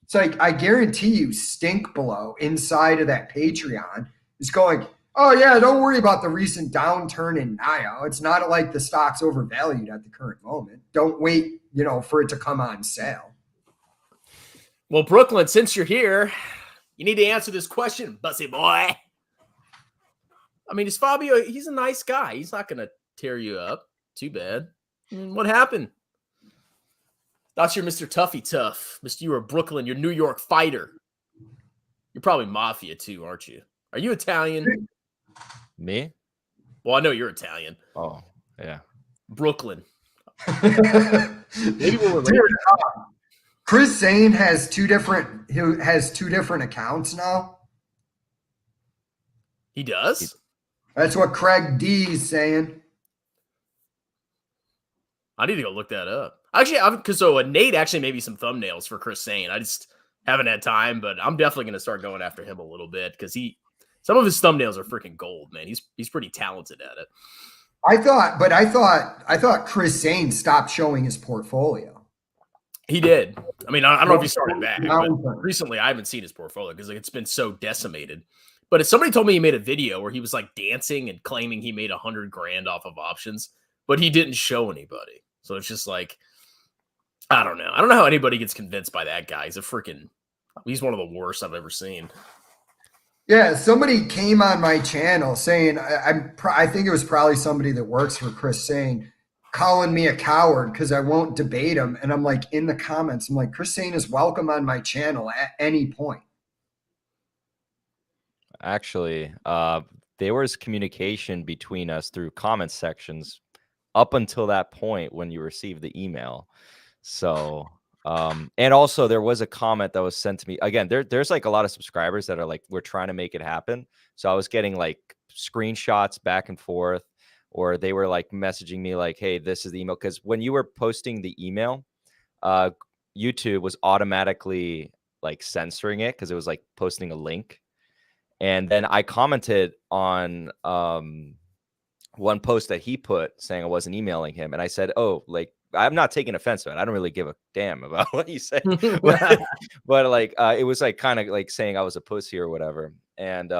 it's like I guarantee you, Stink Below inside of that Patreon is going, oh yeah, don't worry about the recent downturn in NIO. It's not like the stock's overvalued at the current moment. Don't wait, for it to come on sale. Well, Brooklyn, since you're here, you need to answer this question, bussy boy. I mean, is Fabio, he's a nice guy. He's not going to tear you up. Too bad. What happened? Thought you're Mr. Tuffy Tough. You were Brooklyn, you're New York fighter. You're probably Mafia too, aren't you? Are you Italian? Me? Well, I know you're Italian. Oh, yeah. Brooklyn. Maybe we'll relate. Chris Zane has two different accounts now. He does? That's what Craig D is saying. I need to go look that up. Actually, Nate actually made me some thumbnails for Chris Zane. I just haven't had time, but I'm definitely going to start going after him a little bit because some of his thumbnails are freaking gold, man. He's pretty talented at it. I thought Chris Zane stopped showing his portfolio. He did. I mean, I don't know if he started back, but recently I haven't seen his portfolio because it's been so decimated. But if somebody told me he made a video where he was like dancing and claiming he made $100,000 off of options, but he didn't show anybody. So it's just like, I don't know. I don't know how anybody gets convinced by that guy. He's one of the worst I've ever seen. Yeah, somebody came on my channel saying, I think it was probably somebody that works for Chris Zane, calling me a coward because I won't debate him. And I'm like, in the comments, I'm like, Chris Zane is welcome on my channel at any point. Actually, there was communication between us through comment sections up until that point when you received the email. So, and also there was a comment that was sent to me. Again, there's like a lot of subscribers that are like, we're trying to make it happen. So I was getting like screenshots back and forth, or they were like messaging me like, hey, this is the email. Because when you were posting the email, YouTube was automatically like censoring it because it was like posting a link. And then I commented on one post that he put saying I wasn't emailing him. And I said, oh, like, I'm not taking offense to it. I don't really give a damn about what you say. but like, it was like kind of like saying I was a pussy or whatever. And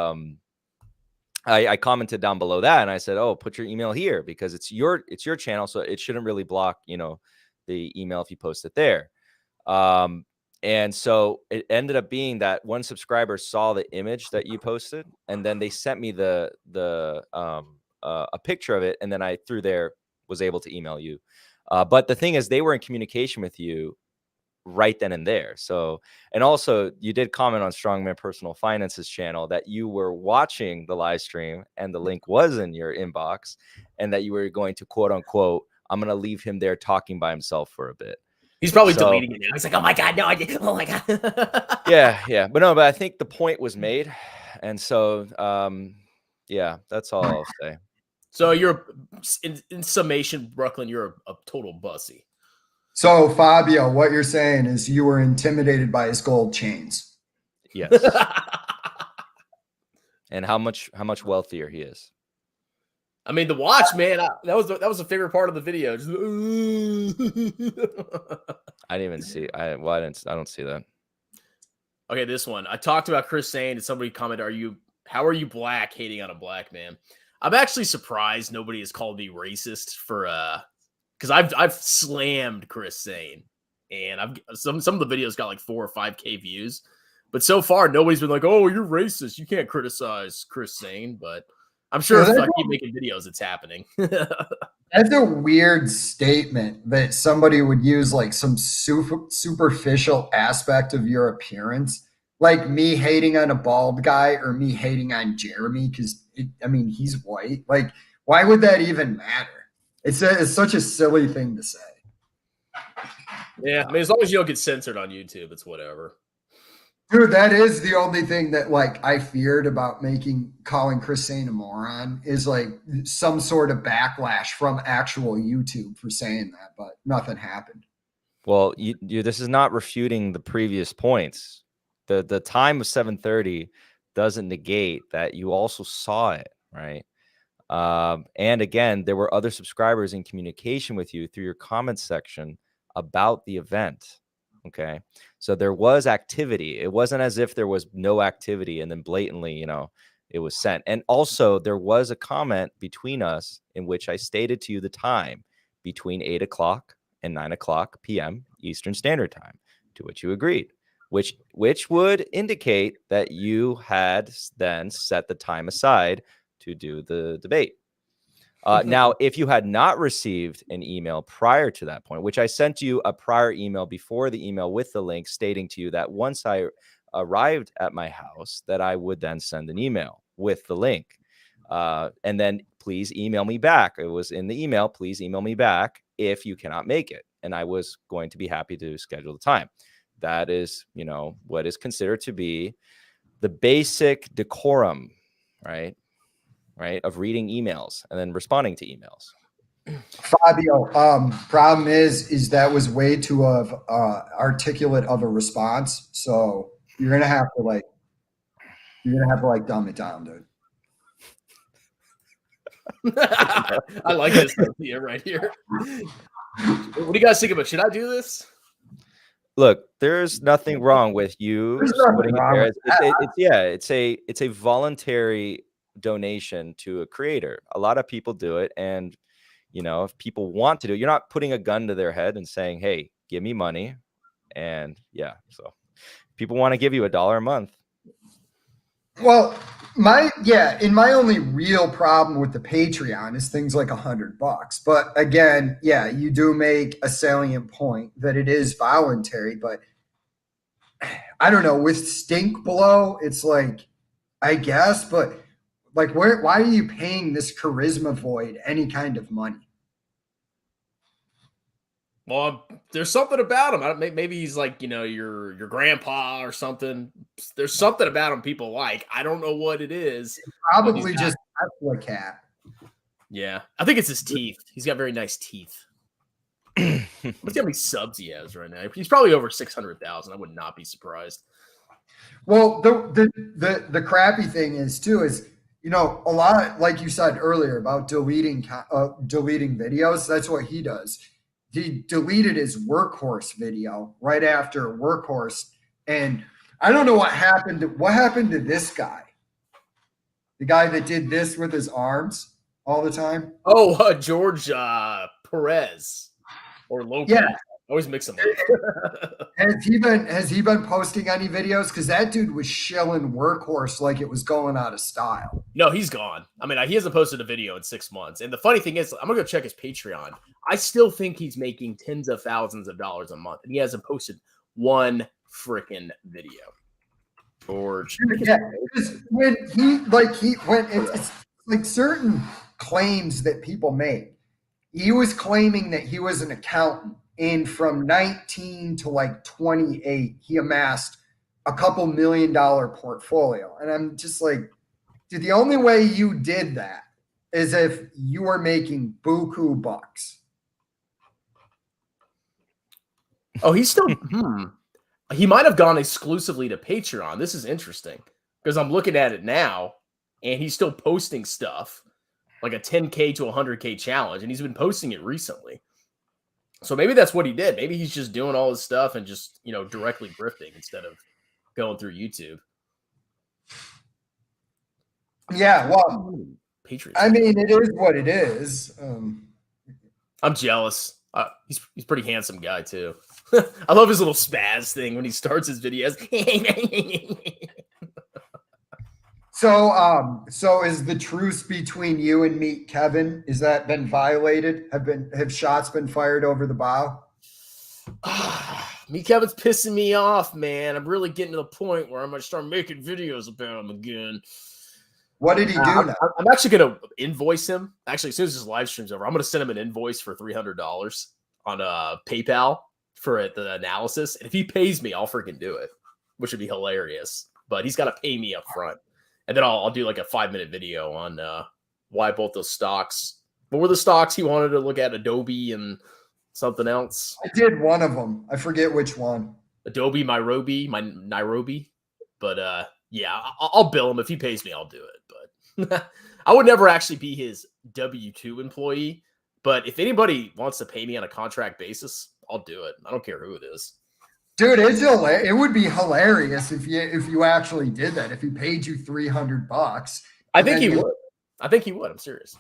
I commented down below that and I said, oh, put your email here because it's your channel. So it shouldn't really block, the email if you post it there. And so it ended up being that one subscriber saw the image that you posted, and then they sent me a picture of it, and then I was able to email you. But the thing is, they were in communication with you right then and there. So, and also you did comment on Strongman Personal Finance's channel that you were watching the live stream and the link was in your inbox, and that you were going to quote unquote, I'm going to leave him there talking by himself for a bit. He's probably deleting it now. He's like, oh my God, no, I did. Oh my God. yeah. But I think the point was made. And so, yeah, that's all I'll say. So you're, in summation, Brooklyn, you're a total bussy. So Fabio, what you're saying is you were intimidated by his gold chains. Yes. And how much wealthier he is. I mean, the watch, man, that was a favorite part of the video. I didn't even see. I don't see that. Okay, this one. I talked about Chris saying, and somebody commented, how are you black, hating on a black man? I'm actually surprised nobody has called me racist for because I've slammed Chris Sane, and I've some of the videos got like 4 or 5K views, but so far nobody's been like, oh, you're racist, you can't criticize Chris Sane. But I'm sure if I keep making videos, it's happening. That's a weird statement that somebody would use like some superficial aspect of your appearance, like me hating on a bald guy or me hating on Jeremy because he's white. Like, why would that even matter? It's such a silly thing to say. Yeah, I mean, as long as you don't get censored on YouTube, it's whatever. Dude, that is the only thing that like I feared about calling Chris Sane a moron is like some sort of backlash from actual YouTube for saying that, but nothing happened. Well, this is not refuting the previous points. The time of 7:30 doesn't negate that you also saw it, right? And again, there were other subscribers in communication with you through your comments section about the event. Okay. So there was activity. It wasn't as if there was no activity and then blatantly, it was sent. And also there was a comment between us in which I stated to you the time between 8 o'clock and 9 o'clock p.m. Eastern Standard Time, to which you agreed, which would indicate that you had then set the time aside to do the debate. Now, if you had not received an email prior to that point, which I sent you a prior email before the email with the link stating to you that once I arrived at my house, that I would then send an email with the link. And then please email me back. It was in the email. Please email me back if you cannot make it. And I was going to be happy to schedule the time. That is, what is considered to be the basic decorum, right, of reading emails and then responding to emails. Fabio, problem is that was way too articulate of a response. So you're gonna have to dumb it down, dude. I like this idea right here. What do you guys think about? Should I do this? Look, there's nothing wrong with you putting it there. It's a voluntary donation to a creator. A lot of people do it, and if people want to do it, you're not putting a gun to their head and saying, hey, give me money. And so people want to give you $1 a month. Well, my only real problem with the Patreon is things like $100. But again, you do make a salient point that it is voluntary, but I don't know, with Stink Below, it's like, I guess, but like, why are you paying this charisma void any kind of money? Well, there's something about him. Maybe he's like, your grandpa or something. There's something about him people like. I don't know what it is. It's probably just a cat. Yeah, I think it's his teeth. He's got very nice teeth. Let's see how many subs he has right now. He's probably over 600,000. I would not be surprised. Well, the crappy thing is a lot, like you said earlier about deleting videos. That's what he does. He deleted his Workhorse video right after Workhorse, and I don't know what happened. What happened to this guy? The guy that did this with his arms all the time. Oh, George Perez or Lopez. Yeah. I always mix them up. Has he been posting any videos? Because that dude was shilling Workhorse like it was going out of style. No, he's gone. I mean, he hasn't posted a video in 6 months. And the funny thing is, I'm gonna go check his Patreon. I still think he's making tens of thousands of dollars a month, and he hasn't posted one freaking video. George. Yeah, because when it's like certain claims that people make. He was claiming that he was an accountant, and from 19 to like 28, he amassed a couple $1 million portfolio. And I'm just like, dude, the only way you did that is if you were making buku bucks. Oh, he's still he might have gone exclusively to Patreon. This is interesting because I'm looking at it now and he's still posting stuff like a 10K to 100K challenge, and he's been posting it recently. So maybe that's what he did. Maybe he's just doing all his stuff and just, directly grifting instead of going through YouTube. Yeah, well, Patriots. I mean, it is what it is. I'm jealous. He's a pretty handsome guy too. I love his little spaz thing when he starts his videos. So is the truce between you and Meet Kevin, is that been violated? Have shots been fired over the bow? Meet Kevin's pissing me off, man. I'm really getting to the point where I'm gonna start making videos about him again. What did he do now? I'm actually gonna invoice him. Actually, as soon as his live stream's over, I'm gonna send him an invoice for $300 on PayPal for the analysis. And if he pays me, I'll freaking do it, which would be hilarious. But he's got to pay me up front. And then I'll do like a 5-minute video on why both those stocks. What were the stocks he wanted to look at? Adobe and something else. I did one of them. I forget which one. Adobe, Nairobi. But yeah, I'll bill him. If he pays me, I'll do it. But I would never actually be his W-2 employee. But if anybody wants to pay me on a contract basis, I'll do it. I don't care who it is. Dude, it would be hilarious if you actually did that. If he paid you $300, I think he would. I'm serious.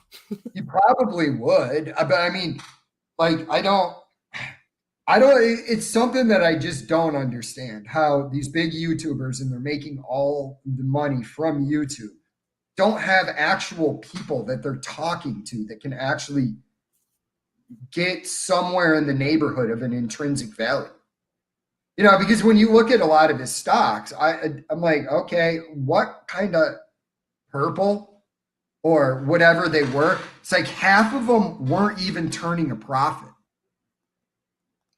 He probably would. But I mean, like, I don't. It's something that I just don't understand. How these big YouTubers, and they're making all the money from YouTube, don't have actual people that they're talking to that can actually get somewhere in the neighborhood of an intrinsic value. Because when you look at a lot of his stocks, I'm like, okay, what kind of purple or whatever they were, it's like half of them weren't even turning a profit.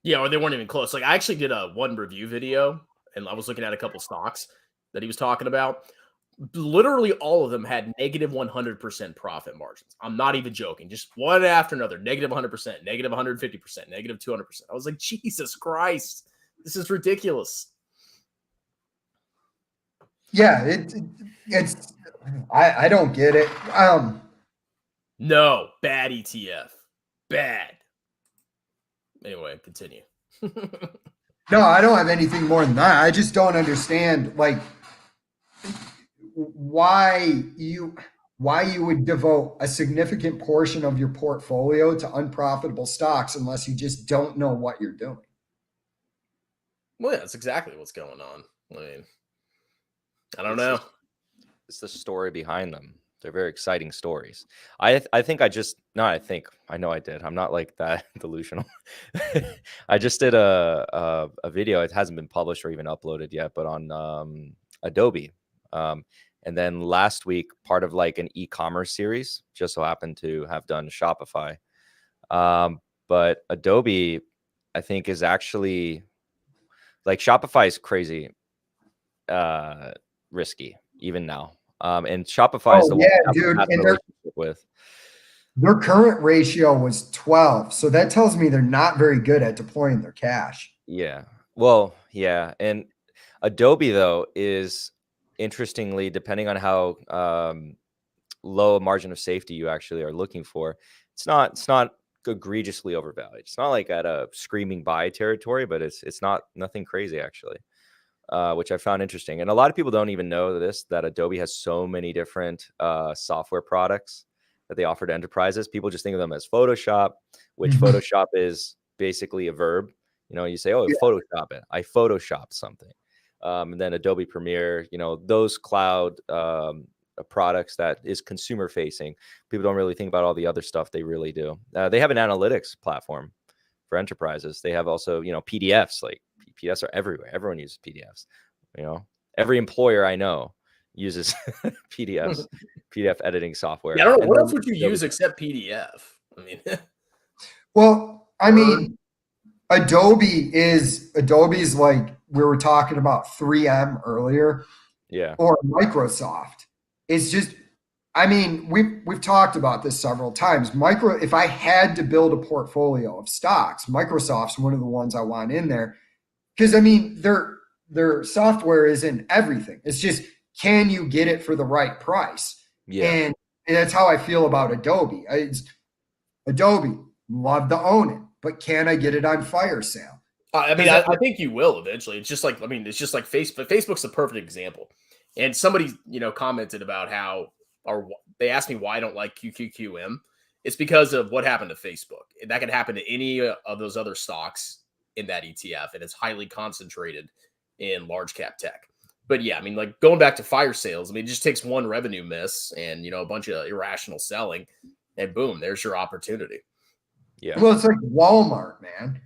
Yeah, or they weren't even close. Like, I actually did a one review video, and I was looking at a couple stocks that he was talking about. Literally all of them had negative 100% profit margins. I'm not even joking. Just one after another, negative 100%, negative 150%, negative 200%. I was like, Jesus Christ. This is ridiculous. Yeah, it's I don't get it. No, bad ETF. Bad. Anyway, continue. No, I don't have anything more than that. I just don't understand, like, why you would devote a significant portion of your portfolio to unprofitable stocks unless you just don't know what you're doing. Well, yeah, that's exactly what's going on. I mean, I don't know. It's the story behind them. They're very exciting stories. I know I did. I'm not like that delusional. I just did a video. It hasn't been published or even uploaded yet, but on Adobe. And then last week, part of like an e-commerce series, just so happened to have done Shopify. But Adobe, I think, is actually, like, Shopify is crazy risky even now. And Shopify is the one dude, I have a relationship with. Their current ratio was 12. So that tells me they're not very good at deploying their cash. Yeah. Well, yeah. And Adobe, though, is, interestingly, depending on how low a margin of safety you actually are looking for, it's not egregiously overvalued. It's not like at a screaming buy territory, but it's nothing crazy actually, which I found interesting. And a lot of people don't even know that Adobe has so many different software products that they offer to enterprises. People just think of them as Photoshop, which Photoshop is basically a verb. You say, oh, Photoshop it. I Photoshopped something. And then Adobe Premiere, those cloud products that is consumer facing. People don't really think about all the other stuff they really do. They have an analytics platform for enterprises. They have also, PDFs, like PDFs are everywhere. Everyone uses PDFs. You know, every employer I know uses PDFs, PDF editing software. Yeah, I don't know. And What then else would you use except PDF? I mean, Well, I mean, Adobe's like we were talking about 3M earlier, yeah, or Microsoft. It's just, I mean, we've talked about this several times. If I had to build a portfolio of stocks, Microsoft's one of the ones I want in there because I mean their software is in everything. It's just, can you get it for the right price? yeah. And that's how I feel about Adobe. Adobe, love to own it, but can I get it on fire sale? I mean, I think you will eventually. It's just like, I mean, it's just like Facebook. Facebook's the perfect example. And somebody, commented about how, or they asked me why I don't like QQQM. It's because of what happened to Facebook. That could happen to any of those other stocks in that ETF, and it's highly concentrated in large cap tech. But yeah, I mean, like going back to fire sales, I mean, it just takes one revenue miss and, a bunch of irrational selling, and boom, there's your opportunity. Yeah. Well, it's like Walmart, man.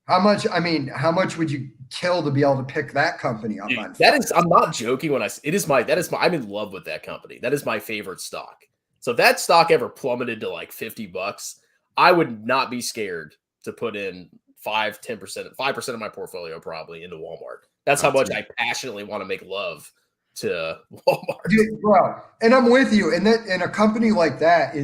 How much would you kill to be able to pick that company up? Dude, On that is, I'm not joking when I'm in love with that company. That is my favorite stock. So if that stock ever plummeted to like $50, I would not be scared to put in 5% of my portfolio probably into Walmart. That's how much I passionately want to make love to Walmart. Dude, bro, and I'm with you. And a company like that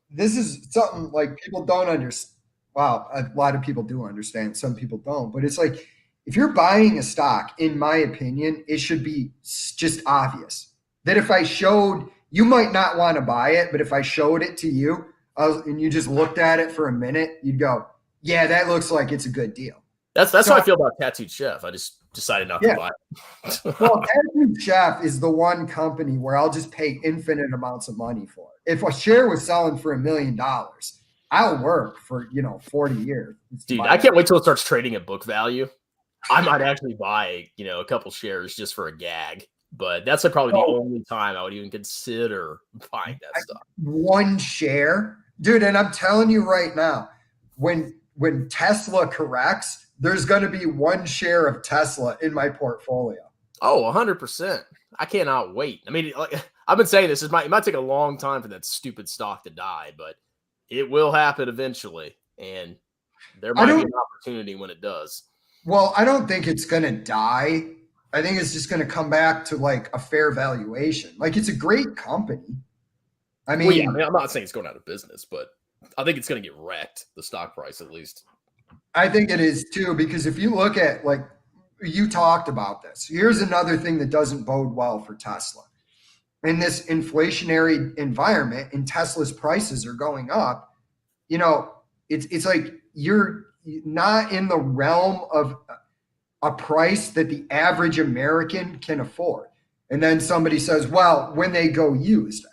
this is something like people don't understand. Wow, a lot of people do understand. Some people don't. But it's like, if you're buying a stock, in my opinion, it should be just obvious that if I showed, you might not want to buy it, but if I showed it to you and you just looked at it for a minute, you'd go, yeah, that looks like it's a good deal. That's how I feel about Tattooed Chef. I just decided not to buy it. Well, Tattooed Chef is the one company where I'll just pay infinite amounts of money for it. If a share was selling for $1 million, I'll work for 40 years. Dude, I can't wait till it starts trading at book value. I might actually buy, a couple shares just for a gag. But that's like probably the only time I would even consider buying that stock. One share, dude, and I'm telling you right now, when Tesla corrects, there's going to be one share of Tesla in my portfolio. Oh, 100%. I cannot wait. I mean, like, I've been saying this, it might take a long time for that stupid stock to die, but it will happen eventually. And there might be an opportunity when it does. Well, I don't think it's going to die. I think it's just going to come back to like a fair valuation. Like, it's a great company. I mean, I'm not saying it's going out of business, but I think it's going to get wrecked, the stock price at least. I think it is too, because if you look at, like, you talked about this. Here's another thing that doesn't bode well for Tesla. In this inflationary environment, and Tesla's prices are going up, it's like you're not in the realm of a price that the average American can afford. And then somebody says, well, when they go used,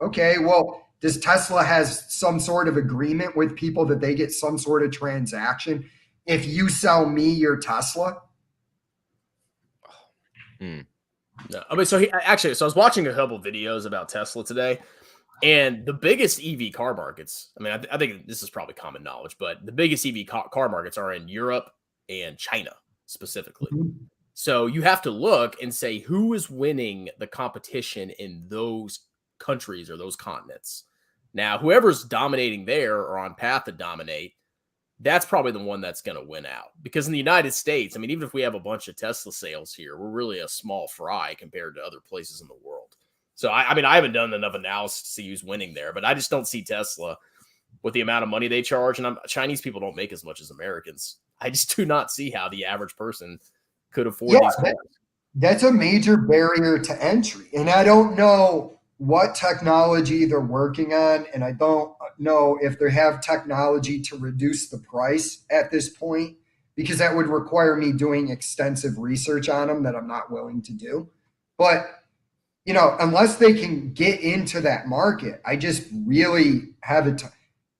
okay, well, does Tesla has some sort of agreement with people that they get some sort of transaction if you sell me your Tesla? No, I mean, so I was watching a couple videos about Tesla today, and the biggest EV car markets, I mean, I think this is probably common knowledge, but the biggest EV car markets are in Europe and China specifically. Mm-hmm. So you have to look and say who is winning the competition in those countries or those continents. Now, whoever's dominating there or on path to dominate, that's probably the one that's going to win out. Because in the United States, I mean, even if we have a bunch of Tesla sales here, we're really a small fry compared to other places in the world. So, I haven't done enough analysis to see who's winning there, but I just don't see Tesla with the amount of money they charge. And Chinese people don't make as much as Americans. I just do not see how the average person could afford these cars. That's a major barrier to entry. And I don't know what technology they're working on, and I don't know if they have technology to reduce the price at this point, because that would require me doing extensive research on them that I'm not willing to do. But, unless they can get into that market, I just really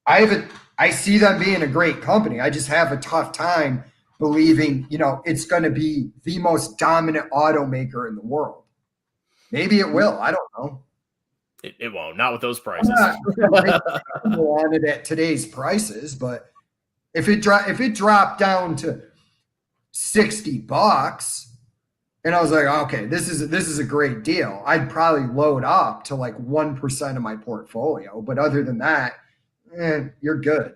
I see them being a great company. I just have a tough time believing, it's going to be the most dominant automaker in the world. Maybe it will. I don't know. It won't. Not with those prices. On it at today's prices, but if it dropped down to $60. And I was like, okay, this is a great deal. I'd probably load up to like 1% of my portfolio. But other than that, you're good.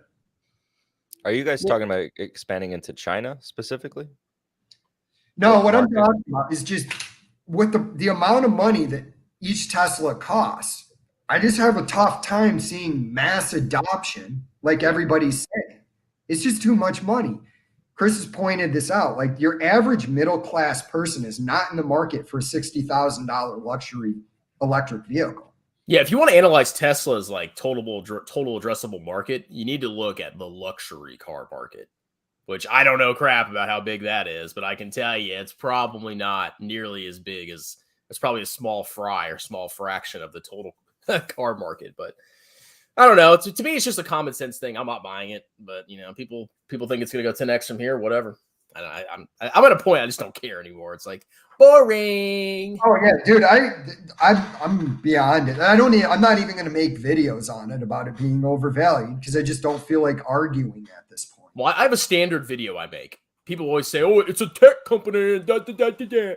Are you guys talking about expanding into China specifically? No, what I'm talking about is just with the amount of money that each Tesla costs. I just have a tough time seeing mass adoption like everybody's saying. It's just too much money. Chris has pointed this out. Like your average middle class person is not in the market for a $60,000 luxury electric vehicle. Yeah, if you want to analyze Tesla's like total addressable market, you need to look at the luxury car market, which I don't know crap about how big that is, but I can tell you it's probably not nearly as big as it's probably a small fraction of the total car market. But I don't know. To me, it's just a common sense thing. I'm not buying it, but people think it's going to go 10x from here, whatever. I'm at a point I just don't care anymore. It's like boring. Oh yeah, dude. I'm beyond it. I'm not even going to make videos on it about it being overvalued because I just don't feel like arguing at this point. Well, I have a standard video I make. People always say, "Oh, it's a tech company." Da, da, da, da, da.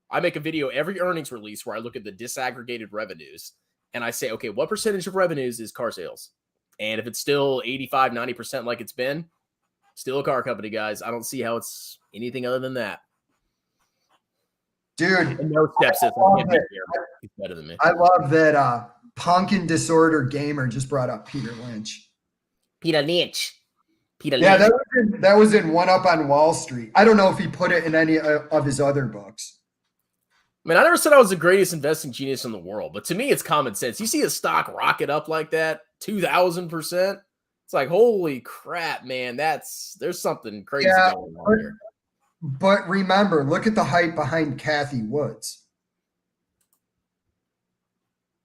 I make a video every earnings release where I look at the disaggregated revenues. And I say, okay, what percentage of revenues is car sales? And if it's still 85, 90% like it's been, still a car company, guys. I don't see how it's anything other than that. Dude. And no steps. He's better than me. I love that Punk and Disorder Gamer just brought up Peter Lynch. Peter Lynch. Yeah, that was in One Up on Wall Street. I don't know if he put it in any of his other books. I mean, I never said I was the greatest investing genius in the world, but to me, it's common sense. You see a stock rocket up like that, 2,000%. It's like, holy crap, man! There's something crazy going on here. But remember, look at the hype behind Cathie Woods.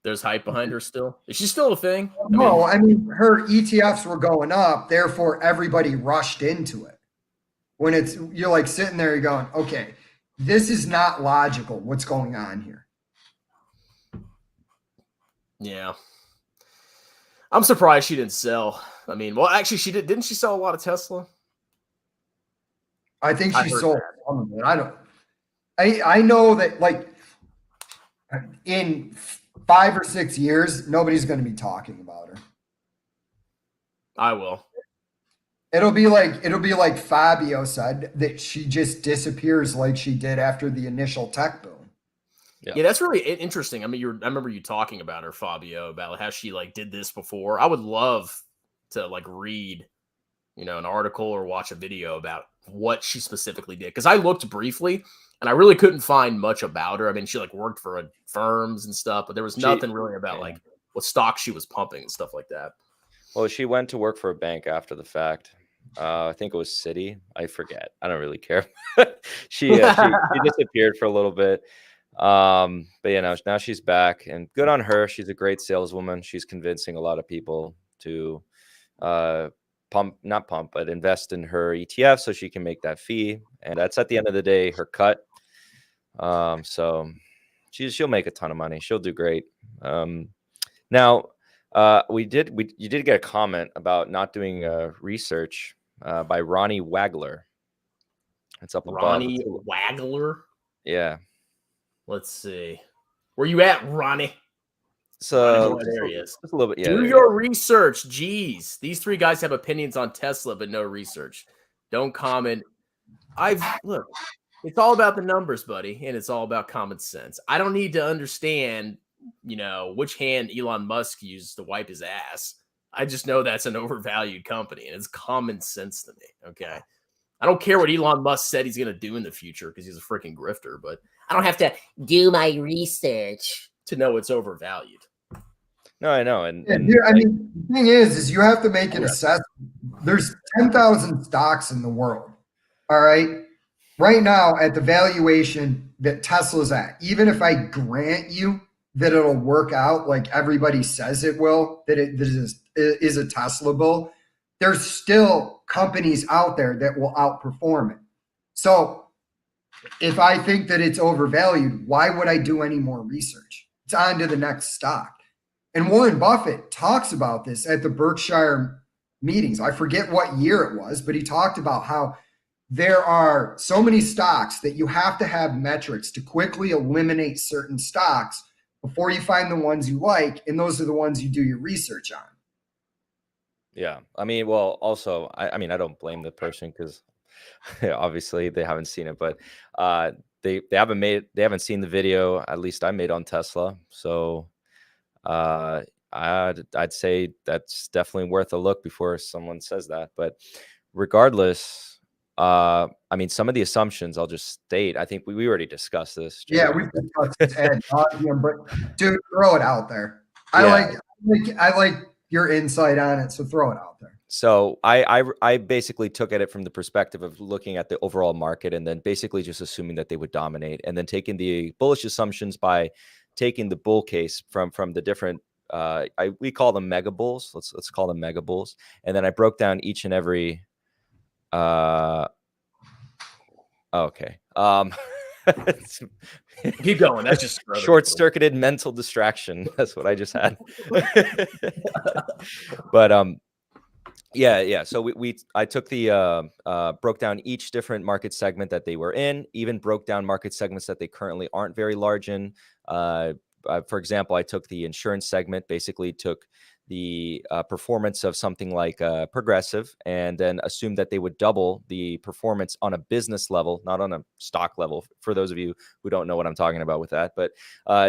There's hype behind her still. Is she still a thing? No, I mean her ETFs were going up, therefore everybody rushed into it. When you're like sitting there, you're going, okay. This is not logical. What's going on here? Yeah. I'm surprised she didn't sell. I mean, well, actually, she did. Didn't she sell a lot of Tesla? I think she sold some of it. I know that like in 5 or 6 years, nobody's going to be talking about her. I will. It'll be like Fabio said, that she just disappears like she did after the initial tech boom. Yeah, that's really interesting. I mean, I remember you talking about her, Fabio, about how she like did this before. I would love to like read, an article or watch a video about what she specifically did. Because I looked briefly and I really couldn't find much about her. I mean, she like worked for firms and stuff, but there was nothing really about like what stock she was pumping and stuff like that. Well, she went to work for a bank after the fact. I think it was Citi. I forget. I don't really care. she disappeared for a little bit. But now she's back, and good on her. She's a great saleswoman. She's convincing a lot of people to invest in her ETF so she can make that fee. And that's at the end of the day her cut. So she'll make a ton of money. She'll do great. Now you did get a comment about not doing research by Ronnie Wagler. It's up above. Ronnie Wagler? Yeah. Let's see. Where you at, Ronnie? So there he is. Just a little bit. Do your research. Jeez. These three guys have opinions on Tesla, but no research. Don't comment. Look, it's all about the numbers, buddy, and it's all about common sense. I don't need to understand, which hand Elon Musk used to wipe his ass. I just know that's an overvalued company, and it's common sense to me, okay? I don't care what Elon Musk said he's going to do in the future because he's a freaking grifter, but I don't have to do my research to know it's overvalued. No, I know. And the thing is you have to make an assessment. There's 10,000 stocks in the world, all right? Right now, at the valuation that Tesla's at, even if I grant you that it'll work out like everybody says it will, that it is a Tesla bull, there's still companies out there that will outperform it. So if I think that it's overvalued, why would I do any more research? It's on to the next stock. And Warren Buffett talks about this at the Berkshire meetings. I forget what year it was, but he talked about how there are so many stocks that you have to have metrics to quickly eliminate certain stocks before you find the ones you like. And those are the ones you do your research on. Yeah. I mean, well, also, I mean, I don't blame the person because obviously they haven't seen it, but they haven't seen the video, at least I made on Tesla. So I'd say that's definitely worth a look before someone says that. But regardless, I mean, some of the assumptions I'll just state. I think we already discussed this. Yeah, Jay. we've discussed this ad nauseum, but dude, throw it out there. Yeah. I like your insight on it, so throw it out there. So I basically took at it from the perspective of looking at the overall market and then basically just assuming that they would dominate, and then taking the bullish assumptions by taking the bull case from the different we call them mega bulls. Let's call them mega bulls, and then I broke down each and every okay. Keep going. That's just short-circuited mental distraction. That's what I just had. But yeah. So I took the broke down each different market segment that they were in, even broke down market segments that they currently aren't very large in. For example, I took the insurance segment, basically took the performance of something like Progressive, and then assumed that they would double the performance on a business level, not on a stock level, for those of you who don't know what I'm talking about with that. But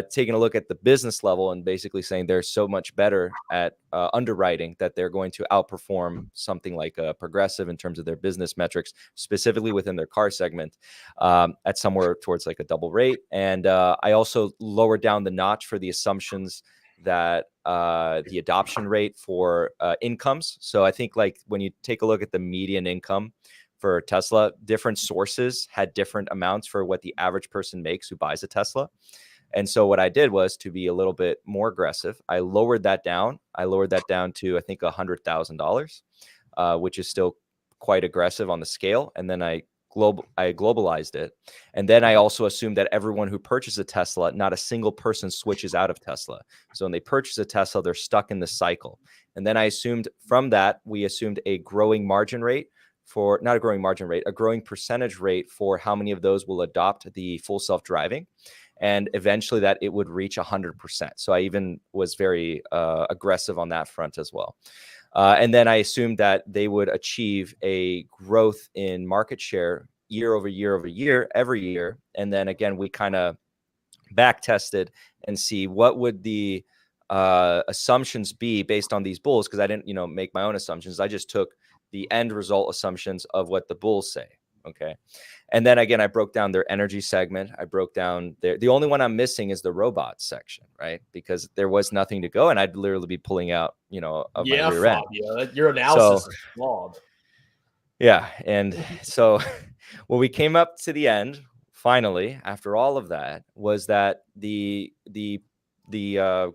taking a look at the business level and basically saying they're so much better at underwriting that they're going to outperform something like Progressive in terms of their business metrics, specifically within their car segment, at somewhere towards like a double rate. And I also lowered down the notch for the assumptions that the adoption rate for incomes. So I think like when you take a look at the median income for Tesla, different sources had different amounts for what the average person makes who buys a Tesla. And so what I did was, to be a little bit more aggressive, I lowered that down. I lowered that down to, I think, $100,000, which is still quite aggressive on the scale. And then I globalized it. And then I also assumed that everyone who purchases a Tesla, not a single person switches out of Tesla. So when they purchase a Tesla, they're stuck in the cycle. And then I assumed from that, we assumed a growing margin rate for, not a growing margin rate, a growing percentage rate for how many of those will adopt the full self-driving. And eventually that it would reach 100%. So I even was very aggressive on that front as well. And then I assumed that they would achieve a growth in market share year over year over year, every year. And then again, we kind of back tested and see what would the assumptions be based on these bulls, because I didn't, make my own assumptions. I just took the end result assumptions of what the bulls say. Okay. And then again, I broke down their energy segment. I broke down the only one I'm missing is the robots section, right? Because there was nothing to go, and I'd literally be pulling out, of my rear end. Yeah, your analysis is flawed. Yeah. And so when we came up to the end, finally, after all of that, was that the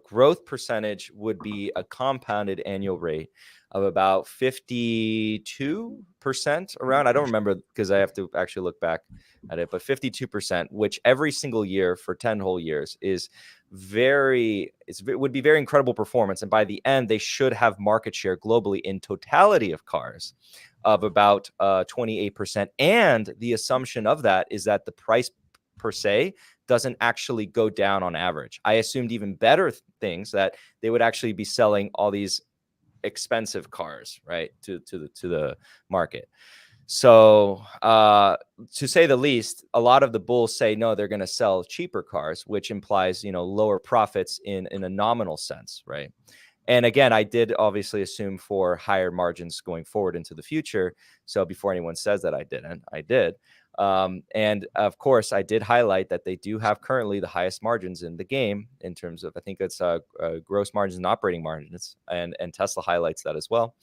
growth percentage would be a compounded annual rate of about 52% around. I don't remember because I have to actually look back at it, but 52%, which every single year for 10 whole years is it would be very incredible performance. And by the end, they should have market share globally in totality of cars of about 28%. And the assumption of that is that the price per se doesn't actually go down on average. I assumed even better things, that they would actually be selling all these expensive cars, right, to the market. So to say the least, a lot of the bulls say no, they're going to sell cheaper cars, which implies lower profits in a nominal sense, right? And again, I did obviously assume for higher margins going forward into the future. So before anyone says that I didn't, I did. And of course, I did highlight that they do have currently the highest margins in the game in terms of, I think it's gross margins and operating margins, and Tesla highlights that as well.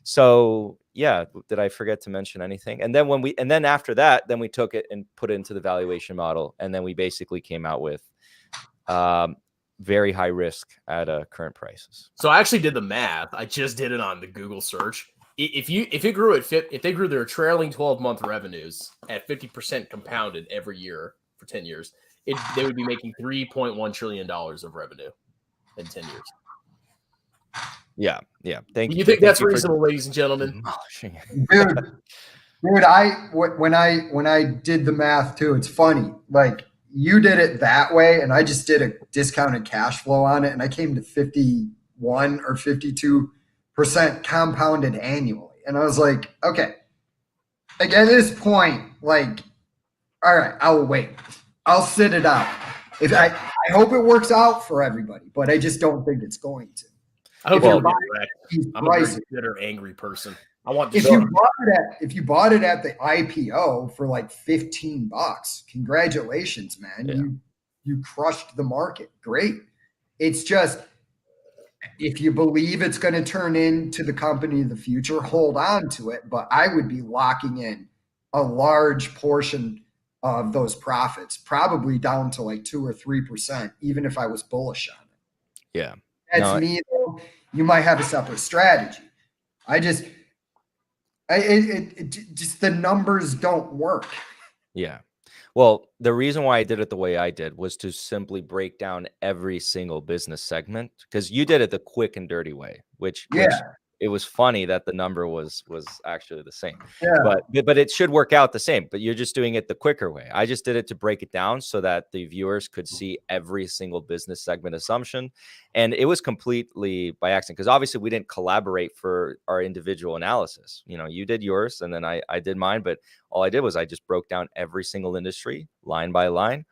So yeah, did I forget to mention anything? And then after that, then we took it and put it into the valuation model, and then we basically came out with very high risk at current prices. So I actually did the math. I just did it on the Google search. If they grew their trailing 12-month revenues at 50% compounded every year for 10 years, they would be making $3.1 trillion of revenue in 10 years. Yeah. Thank you. You think that's reasonable, ladies and gentlemen? Dude, Dude, when I did the math too, it's funny. Like you did it that way, and I just did a discounted cash flow on it, and I came to 51 or 52% compounded annually. And I was like, okay, like at this point, like, all right, I'll wait. I'll sit it out. If I hope it works out for everybody, but I just don't think it's going to. I hope If you're you're correct. these I'm a very prices, bitter, angry person. I want if you bought it at the IPO for like $15, congratulations, man. Yeah. You crushed the market. Great. It's just if you believe it's going to turn into the company of the future, hold on to it. But I would be locking in a large portion of those profits, probably down to like 2 or 3%, even if I was bullish on it. Yeah. That's me, though. You might have a separate strategy. Just the numbers don't work. Yeah. Well, the reason why I did it the way I did was to simply break down every single business segment, because you did it the quick and dirty way, which it was funny that the number was actually the same. Yeah. But it should work out the same. But you're just doing it the quicker way. I just did it to break it down so that the viewers could see every single business segment assumption. And it was completely by accident, because obviously we didn't collaborate for our individual analysis. You know, you did yours and then I did mine, but all I did was I just broke down every single industry line by line,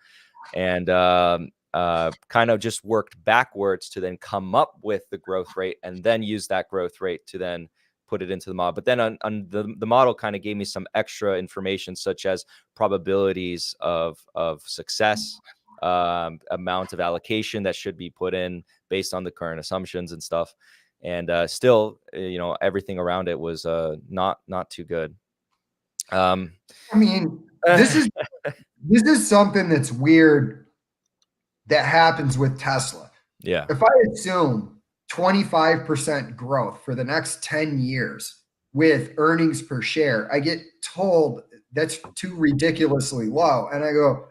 and kind of just worked backwards to then come up with the growth rate, and then use that growth rate to then put it into the model. But then on the model kind of gave me some extra information, such as probabilities of success, amount of allocation that should be put in based on the current assumptions and stuff. And still, you know, everything around it was not too good. I mean, this is something that's weird that happens with Tesla. Yeah. If I assume 25% growth for the next 10 years with earnings per share, I get told that's too ridiculously low. And I go,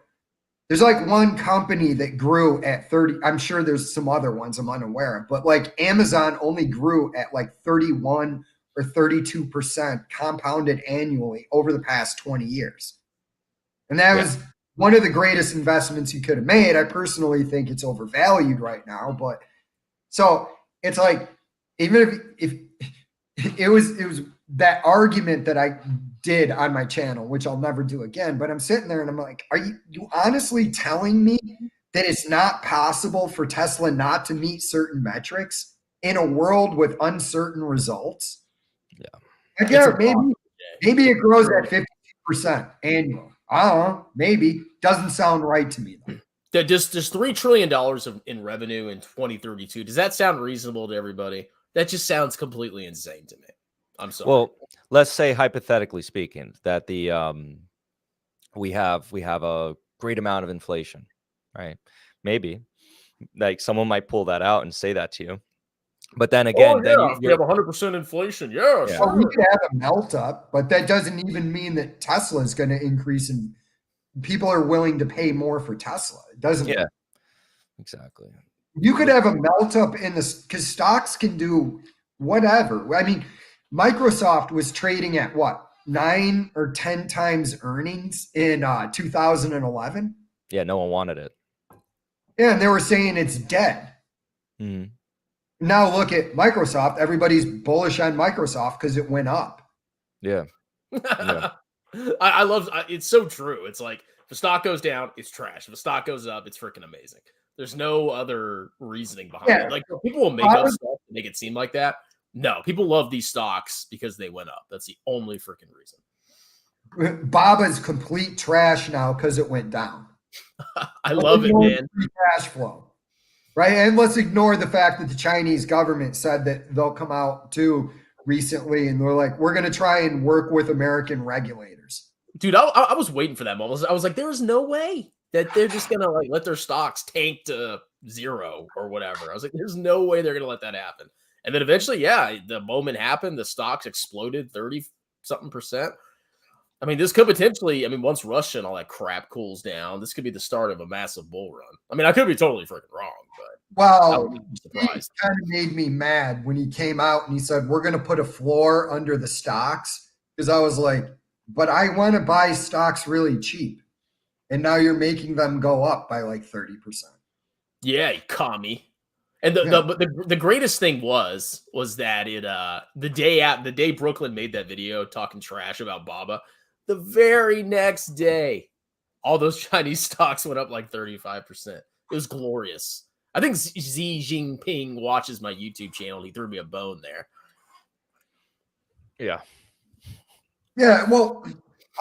there's like one company that grew at 30. I'm sure there's some other ones I'm unaware of, but like Amazon only grew at like 31 or 32% compounded annually over the past 20 years. And that was one of the greatest investments you could have made. I personally think it's overvalued right now, but so it's like, even if it was that argument that I did on my channel, which I'll never do again, but I'm sitting there and I'm like, are you honestly telling me that it's not possible for Tesla not to meet certain metrics in a world with uncertain results? Yeah. Yeah, maybe it grows at 52% annual. I don't know. Maybe. Doesn't sound right to me, though. Does $3 trillion in revenue in 2032, does that sound reasonable to everybody? That just sounds completely insane to me. I'm sorry. Well, let's say, hypothetically speaking, that the we have a great amount of inflation, right? Maybe like someone might pull that out and say that to you. But then again, we have 100% inflation. Yeah, sure. Well, we could have a melt up, but that doesn't even mean that Tesla is going to increase and people are willing to pay more for Tesla. It doesn't. Yeah, exactly. You could have a melt up in this because stocks can do whatever. I mean, Microsoft was trading at what, 9 or 10 times earnings in 2011. Yeah, no one wanted it. Yeah, and they were saying it's dead. Mm-hmm. Now look at Microsoft. Everybody's bullish on Microsoft because it went up. Yeah. I love it's so true. It's like if the stock goes down, it's trash. If the stock goes up, it's freaking amazing. There's no other reasoning behind it. Like people will make up stuff to make it seem like that. No, people love these stocks because they went up. That's the only freaking reason. Baba's complete trash now because it went down. I love it, man. Cash flow. Right. And let's ignore the fact that the Chinese government said that they'll come out too recently. And they're like, we're going to try and work with American regulators. Dude, I was waiting for that moment. I was like, there is no way that they're just going to like let their stocks tank to zero or whatever. I was like, there's no way they're going to let that happen. And then eventually, the moment happened, the stocks exploded 30-something%. I mean, this could potentially, once Russia and all that crap cools down, this could be the start of a massive bull run. I mean, I could be totally freaking wrong, but he kind of made me mad when he came out and he said, we're going to put a floor under the stocks. Because I was like, but I want to buy stocks really cheap. And now you're making them go up by like 30%. Yeah, you commie. And the greatest thing was that it the day Brooklyn made that video talking trash about Baba, the very next day, all those Chinese stocks went up like 35%. It was glorious. I think Xi Jinping watches my YouTube channel. He threw me a bone there. Yeah. Yeah, well,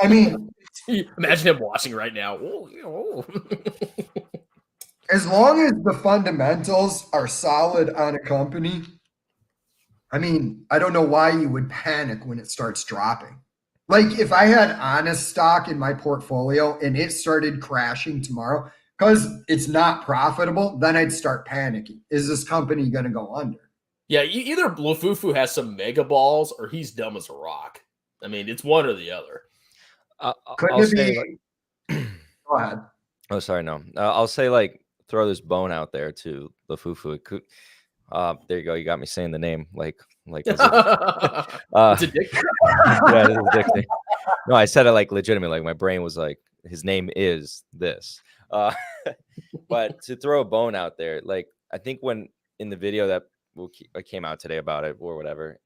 I mean, imagine him watching right now. As long as the fundamentals are solid on a company, I mean, I don't know why you would panic when it starts dropping. Like if I had honest stock in my portfolio and it started crashing tomorrow because it's not profitable, then I'd start panicking. Is this company going to go under? Yeah, either Lufufu has some mega balls or he's dumb as a rock. I mean, it's one or the other. Couldn't it be? Go ahead. Oh, sorry, no. I'll say like throw this bone out there to Lufufu. There you go. You got me saying the name like it's addicting. Yeah, it is addicting. No, I said it like legitimately. Like my brain was like, his name is this. But to throw a bone out there, like I think when in the video that came out today about it or whatever,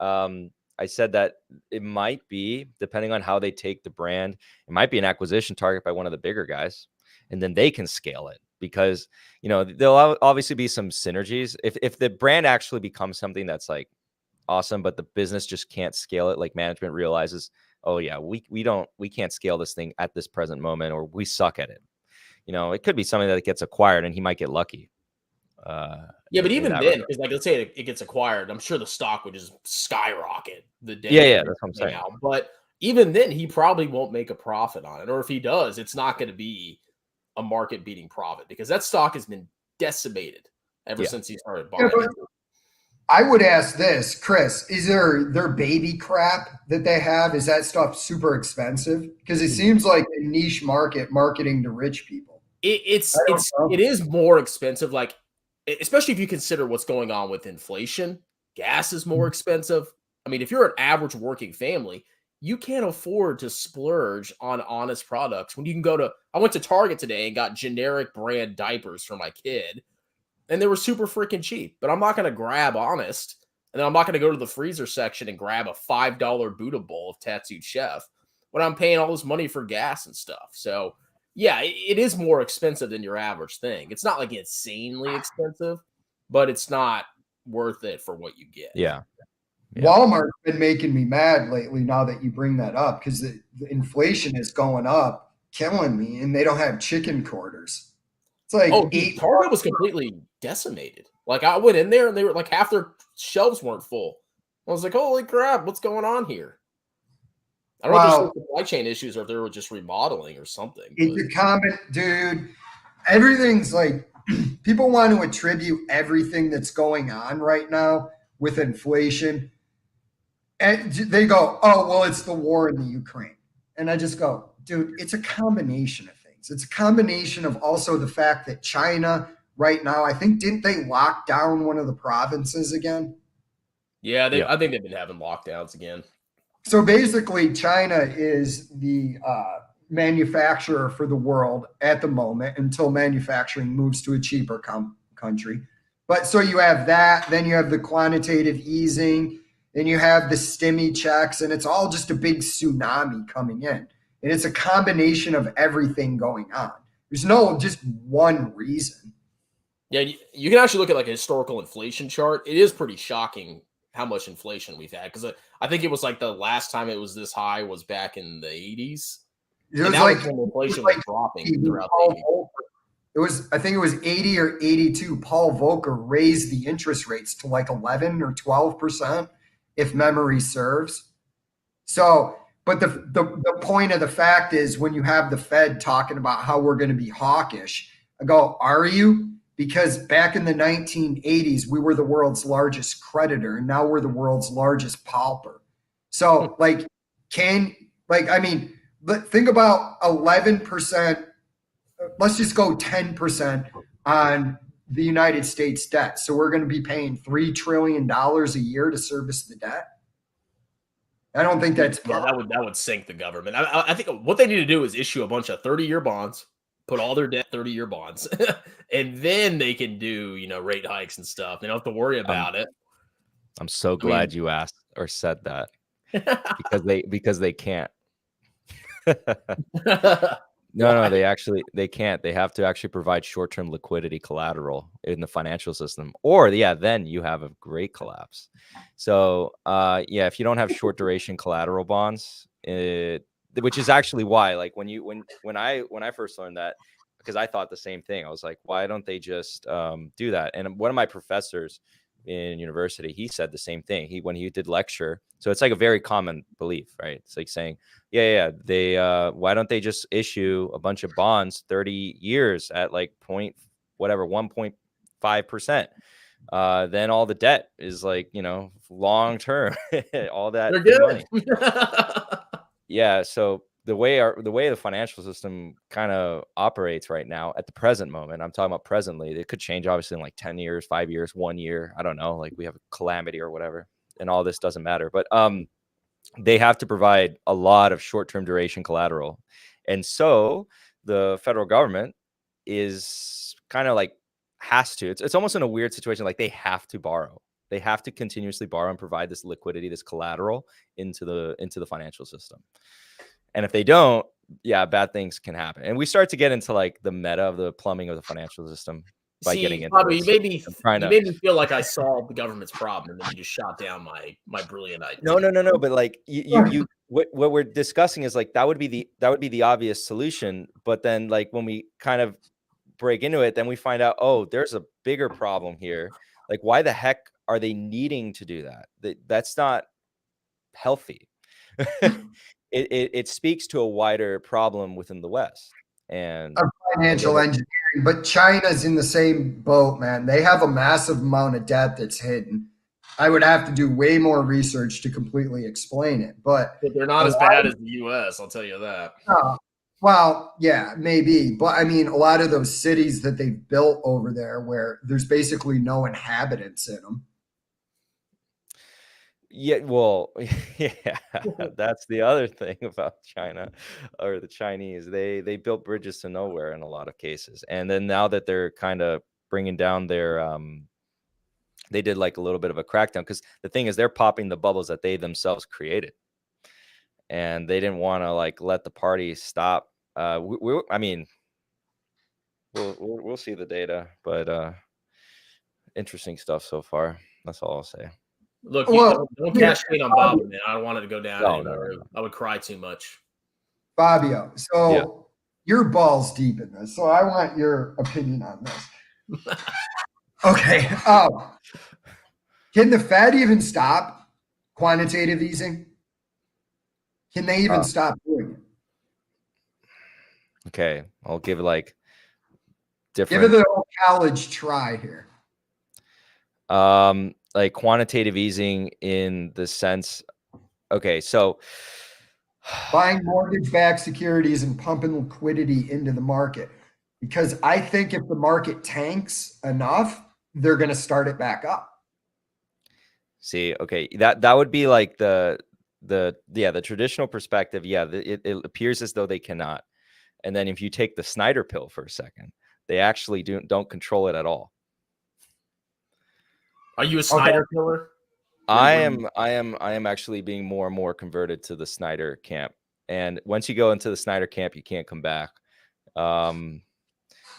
I said that it might be, depending on how they take the brand, it might be an acquisition target by one of the bigger guys, and then they can scale it because, you know, there'll obviously be some synergies. If the brand actually becomes something that's like awesome, but the business just can't scale it, like management realizes, oh yeah, we can't scale this thing at this present moment, or we suck at it. You know, it could be something that gets acquired and he might get lucky. Yeah, but even then, because like let's say it gets acquired, I'm sure the stock would just skyrocket the day. Yeah, that's what I'm saying. Out. But even then, he probably won't make a profit on it, or if he does, it's not going to be a market-beating profit because that stock has been decimated ever since he started buying. Yeah, I would ask this, Chris: is their baby crap that they have? Is that stuff super expensive? Because it seems like a niche market marketing to rich people. It is more expensive, like. Especially if you consider what's going on with inflation, gas is more expensive. I mean, if you're an average working family, you can't afford to splurge on honest products when you can go to, I went to Target today and got generic brand diapers for my kid and they were super freaking cheap, but I'm not going to grab honest. And then I'm not going to go to the freezer section and grab a $5 Buddha bowl of Tattooed Chef when I'm paying all this money for gas and stuff. So yeah, it is more expensive than your average thing. It's not like insanely expensive, but it's not worth it for what you get. Yeah. Walmart's been making me mad lately now that you bring that up because the inflation is going up, killing me, and they don't have chicken quarters. It's like Target was completely decimated. Like I went in there and they were like half their shelves weren't full. I was like, holy crap, what's going on here? I don't know if there's supply chain issues or if they were just remodeling or something. It's a common, dude. Everything's like people want to attribute everything that's going on right now with inflation. And they go, oh, well, it's the war in the Ukraine. And I just go, dude, it's a combination of things. It's a combination of also the fact that China right now, I think, didn't they lock down one of the provinces again? Yeah, I think they've been having lockdowns again. So basically, China is the manufacturer for the world at the moment until manufacturing moves to a cheaper country. But so you have that, then you have the quantitative easing, then you have the stimmy checks, and it's all just a big tsunami coming in. And it's a combination of everything going on. There's no just one reason. Yeah, you can actually look at like a historical inflation chart. It is pretty shocking how much inflation we've had because I think it was like the last time it was this high was back in the 80s. It was like inflation was dropping throughout the 80s. It was, I think it was 80 or 82. Paul Volcker raised the interest rates to like 11 or 12%, if memory serves. So, but the point of the fact is when you have the Fed talking about how we're going to be hawkish, I go, are you? Because back in the 1980s, we were the world's largest creditor, and now we're the world's largest pauper. So, but think about 11%. Let's just go 10% on the United States debt. So we're going to be paying $3 trillion a year to service the debt. I don't think that's Yeah, that would sink the government. I think what they need to do is issue a bunch of 30-year bonds, put all their debt 30-year bonds, and then they can do, rate hikes and stuff. They don't have to worry about it. I'm so glad you asked or said that because they can't. No, they can't. They have to actually provide short-term liquidity collateral in the financial system, or then you have a great collapse. So, if you don't have short duration collateral bonds, which is actually why, like when I first learned that, because I thought the same thing. I was like, why don't they just do that? And one of my professors in university, he said the same thing. When he did lecture, so it's like a very common belief, right? It's like saying, they why don't they just issue a bunch of bonds 30 years at like 1.5%? Then all the debt is like, long term, all that They're good. money. So the way the financial system kind of operates right now at the present moment, I'm talking about presently, it could change obviously in like 10 years, 5 years, 1 year. I don't know, like we have a calamity or whatever, and all this doesn't matter. But they have to provide a lot of short-term duration collateral. And so the federal government is kind of like has to, it's almost in a weird situation. Like they have to borrow. They have to continuously borrow and provide this liquidity, this collateral into the financial system. And if they don't, bad things can happen. And we start to get into like the meta of the plumbing of the financial system by getting into Bobby, this. you made me feel like I solved the government's problem, and then you just shot down my brilliant idea. No. But like you what we're discussing is like that would be the obvious solution. But then like when we kind of break into it, then we find out, oh, there's a bigger problem here. Like, why the heck are they needing to do that? That's not healthy. It speaks to a wider problem within the West and financial engineering. But China's in the same boat, man. They have a massive amount of debt that's hidden. I would have to do way more research to completely explain it, but they're not as bad as the U.S. I'll tell you that. Well, yeah, maybe, but I mean, a lot of those cities that they've built over there, where there's basically no inhabitants in them. Yeah, well, that's the other thing about China or the Chinese. They built bridges to nowhere in a lot of cases. And then now that they're kind of bringing down their they did like a little bit of a crackdown, because the thing is they're popping the bubbles that they themselves created. And they didn't want to like let the party stop. I mean, we'll see the data, but interesting stuff so far. That's all I'll say. Look, don't cash in on Bobby, man. I don't want it to go down anymore. No. I would cry too much. Fabio, so you're balls deep in this, so I want your opinion on this. Okay. Can the Fed even stop quantitative easing? Can they even stop doing it? Okay, I'll give it like different. Give it the old college try here. Like quantitative easing in the sense, okay, so buying mortgage-backed securities and pumping liquidity into the market, because I think if the market tanks enough, they're going to start it back up. See, okay, that would be like the traditional perspective. It appears as though they cannot. And then if you take the Snyder pill for a second, they actually don't control it at all. Are you a Snyder killer? I am actually being more and more converted to the Snyder camp. And once you go into the Snyder camp, you can't come back.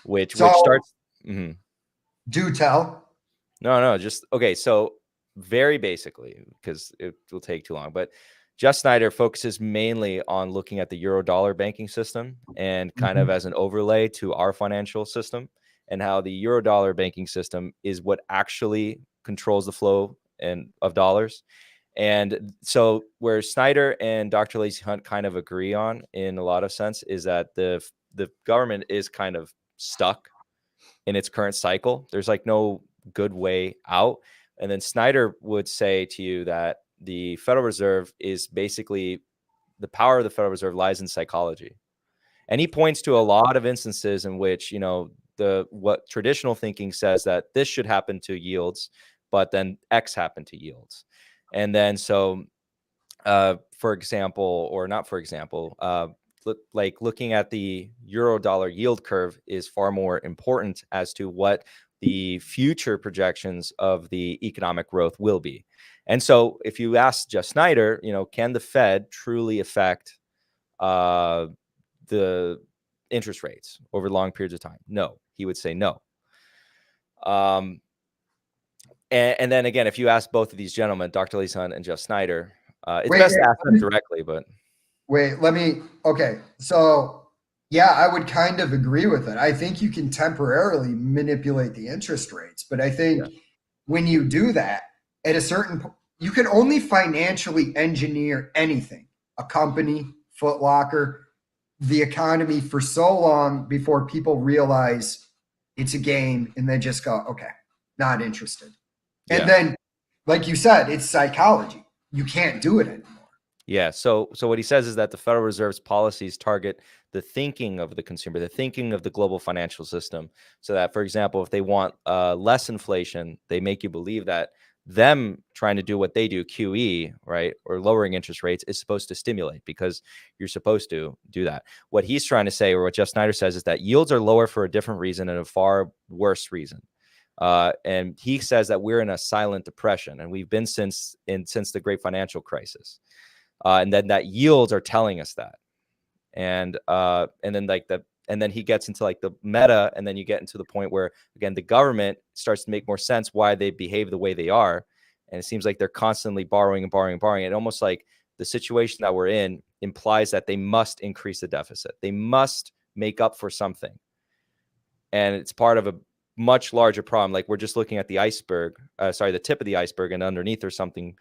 Which starts. Mm-hmm. Do tell. No, just okay. So very basically, because it will take too long, but Just Snyder focuses mainly on looking at the euro-dollar banking system and kind of as an overlay to our financial system, and how the euro-dollar banking system is what actually controls the flow of dollars. And so where Snyder and Dr. Lacey Hunt kind of agree on in a lot of sense is that the government is kind of stuck in its current cycle. There's like no good way out. And then Snyder would say to you that the Federal Reserve is basically, the power of the Federal Reserve lies in psychology. And he points to a lot of instances in which, what traditional thinking says that this should happen to yields, but then X happened to yields. And then so for example, or not for example, like looking at the euro dollar yield curve is far more important as to what the future projections of the economic growth will be. And so if you ask Jeff Snyder, can the Fed truly affect the interest rates over long periods of time? No, he would say no. And then again, if you ask both of these gentlemen, Dr. Lee Sun and Jeff Snyder, it's best to ask them directly, but. Okay. So yeah, I would kind of agree with it. I think you can temporarily manipulate the interest rates, but I think when you do that at a certain point, you can only financially engineer anything, a company, Foot Locker, the economy for so long before people realize it's a game and they just go, okay, not interested. And then, like you said, it's psychology. You can't do it anymore. Yeah. So what he says is that the Federal Reserve's policies target the thinking of the consumer, the thinking of the global financial system. So that, for example, if they want less inflation, they make you believe that them trying to do what they do, QE, right, or lowering interest rates is supposed to stimulate because you're supposed to do that. What he's trying to say, or what Jeff Snyder says, is that yields are lower for a different reason and a far worse reason. And he says that we're in a silent depression, and we've been since the great financial crisis. And then that yields are telling us that. And then he gets into like the meta, and then you get into the point where, again, the government starts to make more sense why they behave the way they are. And it seems like they're constantly borrowing and borrowing and borrowing. And almost like the situation that we're in implies that they must increase the deficit. They must make up for something. And it's part of a much larger problem. Like, we're just looking at the iceberg, the tip of the iceberg, and underneath there's something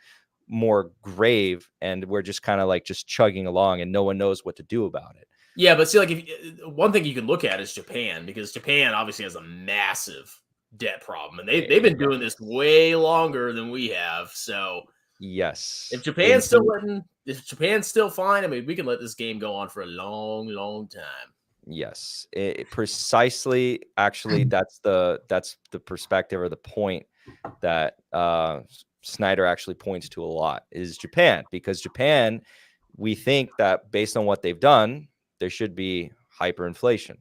more grave, and we're just kind of like just chugging along and no one knows what to do about it. Yeah, but see, like, one thing you can look at is Japan, because Japan obviously has a massive debt problem, and they've been doing this way longer than we have. So yes, if Japan's still fine, I mean, we can let this game go on for a long, long time. Yes, precisely. Actually, that's the perspective or the point that Snyder actually points to a lot is Japan, because Japan, we think that based on what they've done, there should be hyperinflation.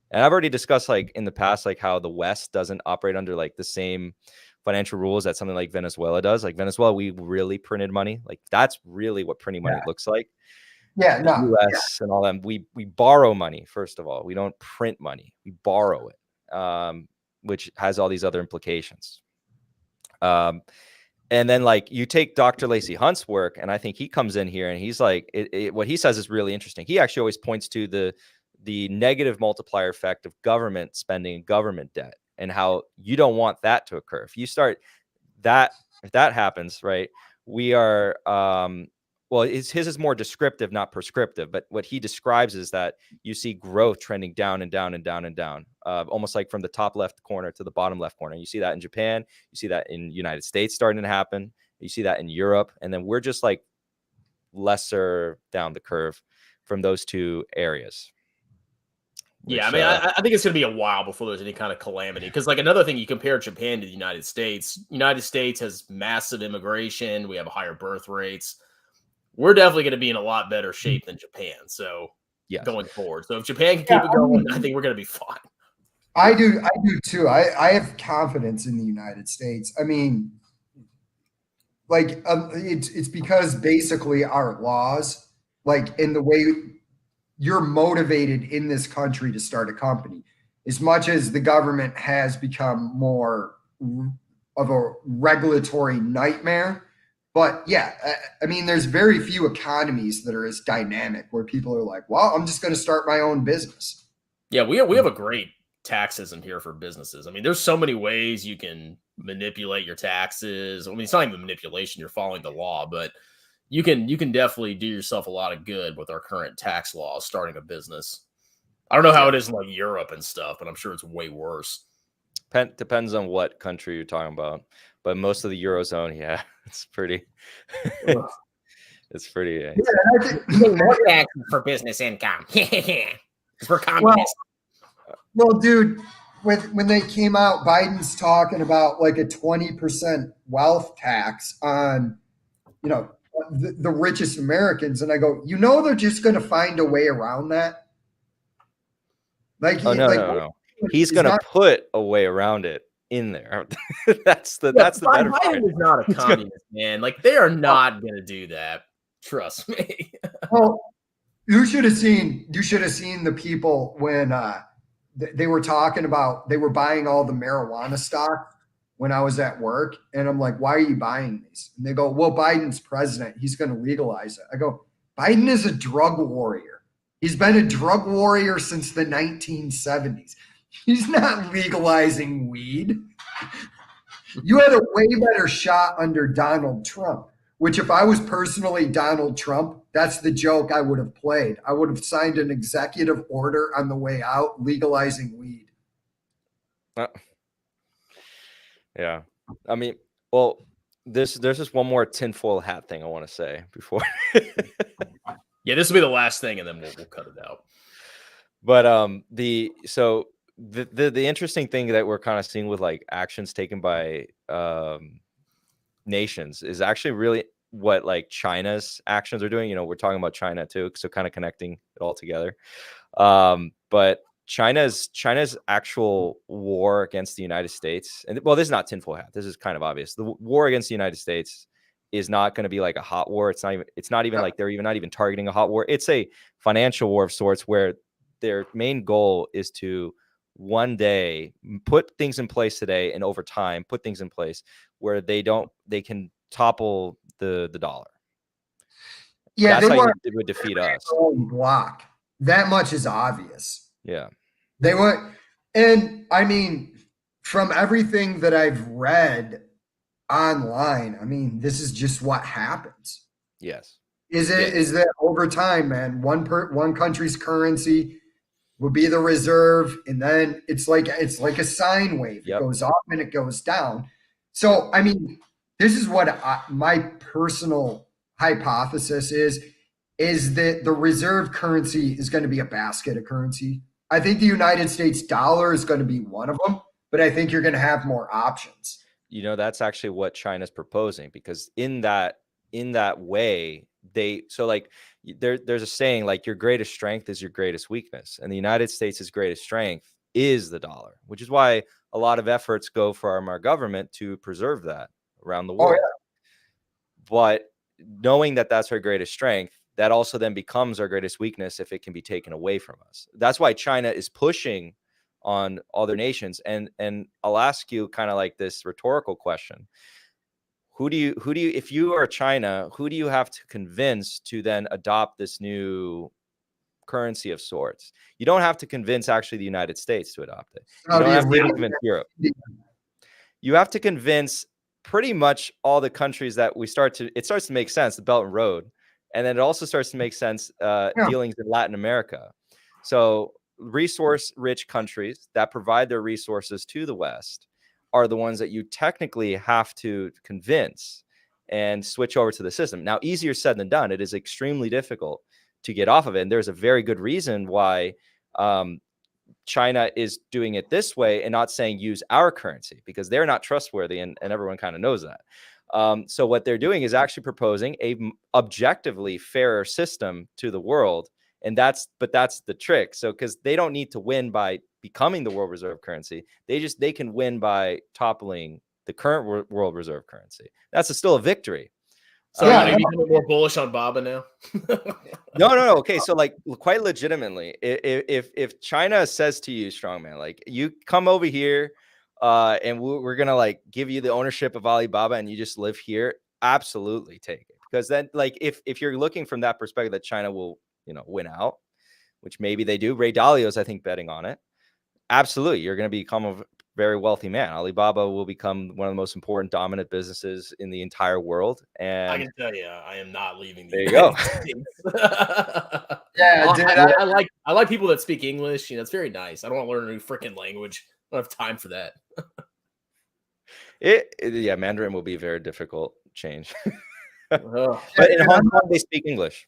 And I've already discussed, like, in the past, like how the West doesn't operate under like the same financial rules that something like Venezuela does. Like Venezuela, we really printed money. Like, that's really what printing money looks like. Yeah, no. US and all that. We borrow money, first of all. We don't print money. We borrow it, which has all these other implications. And then, like, you take Dr. Lacey Hunt's work, and I think he comes in here and he's like, what he says is really interesting. He actually always points to the negative multiplier effect of government spending and government debt, and how you don't want that to occur. If you start that, if that happens, right, we are, well, his is more descriptive, not prescriptive. But what he describes is that you see growth trending down and down and down and down, almost like from the top left corner to the bottom left corner. You see that in Japan. You see that in the United States starting to happen. You see that in Europe. And then we're just like lesser down the curve from those two areas. Yeah, I mean, I think it's going to be a while before there's any kind of calamity. Because, like, another thing, you compare Japan to the United States. United States has massive immigration. We have higher birth rates. We're definitely going to be in a lot better shape than Japan. So, going forward. So, if Japan can keep it going, I think we're going to be fine. I do too. I have confidence in the United States. I mean, like, it's because basically our laws, like, in the way you're motivated in this country to start a company, as much as the government has become more of a regulatory nightmare. But yeah, I mean, there's very few economies that are as dynamic where people are like, well, I'm just going to start my own business. Yeah, we have a great tax system here for businesses. I mean, there's so many ways you can manipulate your taxes. I mean, it's not even manipulation. You're following the law, but you can definitely do yourself a lot of good with our current tax laws starting a business. I don't know how it is in like Europe and stuff, but I'm sure it's way worse. Depends on what country you're talking about. But most of the Eurozone, yeah, it's pretty. It's pretty. More taxes for business income. We're communists. Well, dude, when they came out, Biden's talking about like a 20% wealth tax on, the richest Americans. And I go, they're just going to find a way around that. Like, no. He's going to put a way around it in there. that's the better part. Biden is not a communist, man. Like, they are not going to do that. Trust me. Well, you should have seen the people when they were talking about, they were buying all the marijuana stock when I was at work. And I'm like, why are you buying these? And they go, well, Biden's president. He's going to legalize it. I go, Biden is a drug warrior. He's been a drug warrior since the 1970s. He's not legalizing weed. You had a way better shot under Donald Trump, which if I was personally Donald Trump, that's the joke I would have played. I would have signed an executive order on the way out legalizing weed. Yeah. I mean, well, there's just one more tinfoil hat thing I want to say before. Yeah, this will be the last thing, and then we'll cut it out. But the interesting thing that we're kind of seeing with like actions taken by nations is actually really what like China's actions are doing. You know, we're talking about China too, so kind of connecting it all together. But China's actual war against the United States, and well, this is not tinfoil hat. This is kind of obvious. The war against the United States is not going to be like a hot war. It's not even like they're not even targeting a hot war. It's a financial war of sorts where their main goal is to one day put things in place today and over time put things in place where they can topple the dollar. Yeah, that's how it would defeat us. Block. That much is obvious. Yeah. They were, and I mean, from everything that I've read online, I mean, this is just what happens. Yes. Is that over time, man, one country's currency would be the reserve, and then it's like a sine wave. Yep. It goes up and it goes down. So, I mean, this is what my personal hypothesis is that the reserve currency is going to be a basket of currency. I think the United States dollar is going to be one of them, but I think you're going to have more options. You know, that's actually what China's proposing, because in that way, there's a saying like your greatest strength is your greatest weakness, and the United States' greatest strength is the dollar, which is why a lot of efforts go from our government to preserve that around the world. Oh, yeah. But knowing that that's our greatest strength, that also then becomes our greatest weakness if it can be taken away from us. That's why China is pushing on other nations. And I'll ask you kind of like this rhetorical question. Who do you, if you are China, who do you have to convince to then adopt this new currency of sorts? You don't have to convince actually the United States to adopt it. You don't have to convince Europe. You have to convince pretty much all the countries that it starts to make sense, the Belt and Road. And then it also starts to make sense, dealings in Latin America. So resource-rich countries that provide their resources to the West are the ones that you technically have to convince and switch over to the system. Now, easier said than done. It is extremely difficult to get off of it. And there's a very good reason why China is doing it this way and not saying use our currency, because they're not trustworthy, and everyone kind of knows that. So what they're doing is actually proposing a objectively fairer system to the world. And that's the trick. So, because they don't need to win by becoming the world reserve currency. They can win by toppling the current world reserve currency. That's still a victory. So are you becoming more bullish on Baba now? No. Okay. So like quite legitimately, if China says to you, strongman, like you come over here, and we're going to like give you the ownership of Alibaba and you just live here, absolutely take it. Because then like, if you're looking from that perspective that China will, win out, which maybe they do. Ray Dalio's, I think, betting on it. Absolutely. You're going to become a very wealthy man. Alibaba will become one of the most important dominant businesses in the entire world. And I can tell you, I am not leaving. There you go. Yeah, I like people that speak English. It's very nice. I don't want to learn a new freaking language. I don't have time for that. Mandarin will be a very difficult change. But in Hong Kong, they speak English.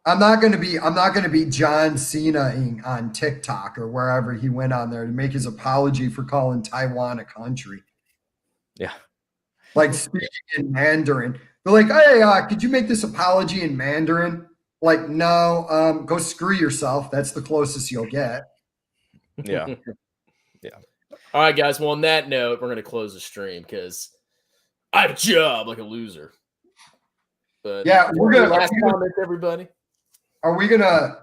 I'm not going to be John Cena on TikTok or wherever he went on there to make his apology for calling Taiwan a country. Yeah. Like speaking in Mandarin. They're like, hey, could you make this apology in Mandarin? Like, no, go screw yourself. That's the closest you'll get. Yeah. All right, guys. Well, on that note, we're going to close the stream because I have a job like a loser. But yeah, we're gonna. Last comment, everybody. Are we gonna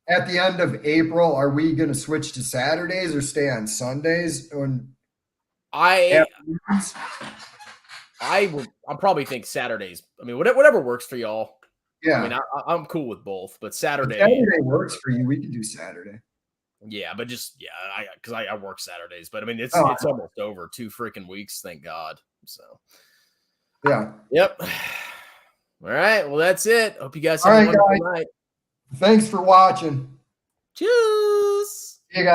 at the end of April? Are we gonna switch to Saturdays or stay on Sundays? I probably think Saturdays. I mean, whatever works for y'all. Yeah, I mean, I'm cool with both, but Saturday. If Saturday works for you, we can do Saturday. Yeah, but because I work Saturdays, but I mean it's almost over 2 freaking weeks, thank God. So yeah. Yep. All right. Well, that's it. Hope you guys have a wonderful night. Thanks for watching. Cheers. See you guys.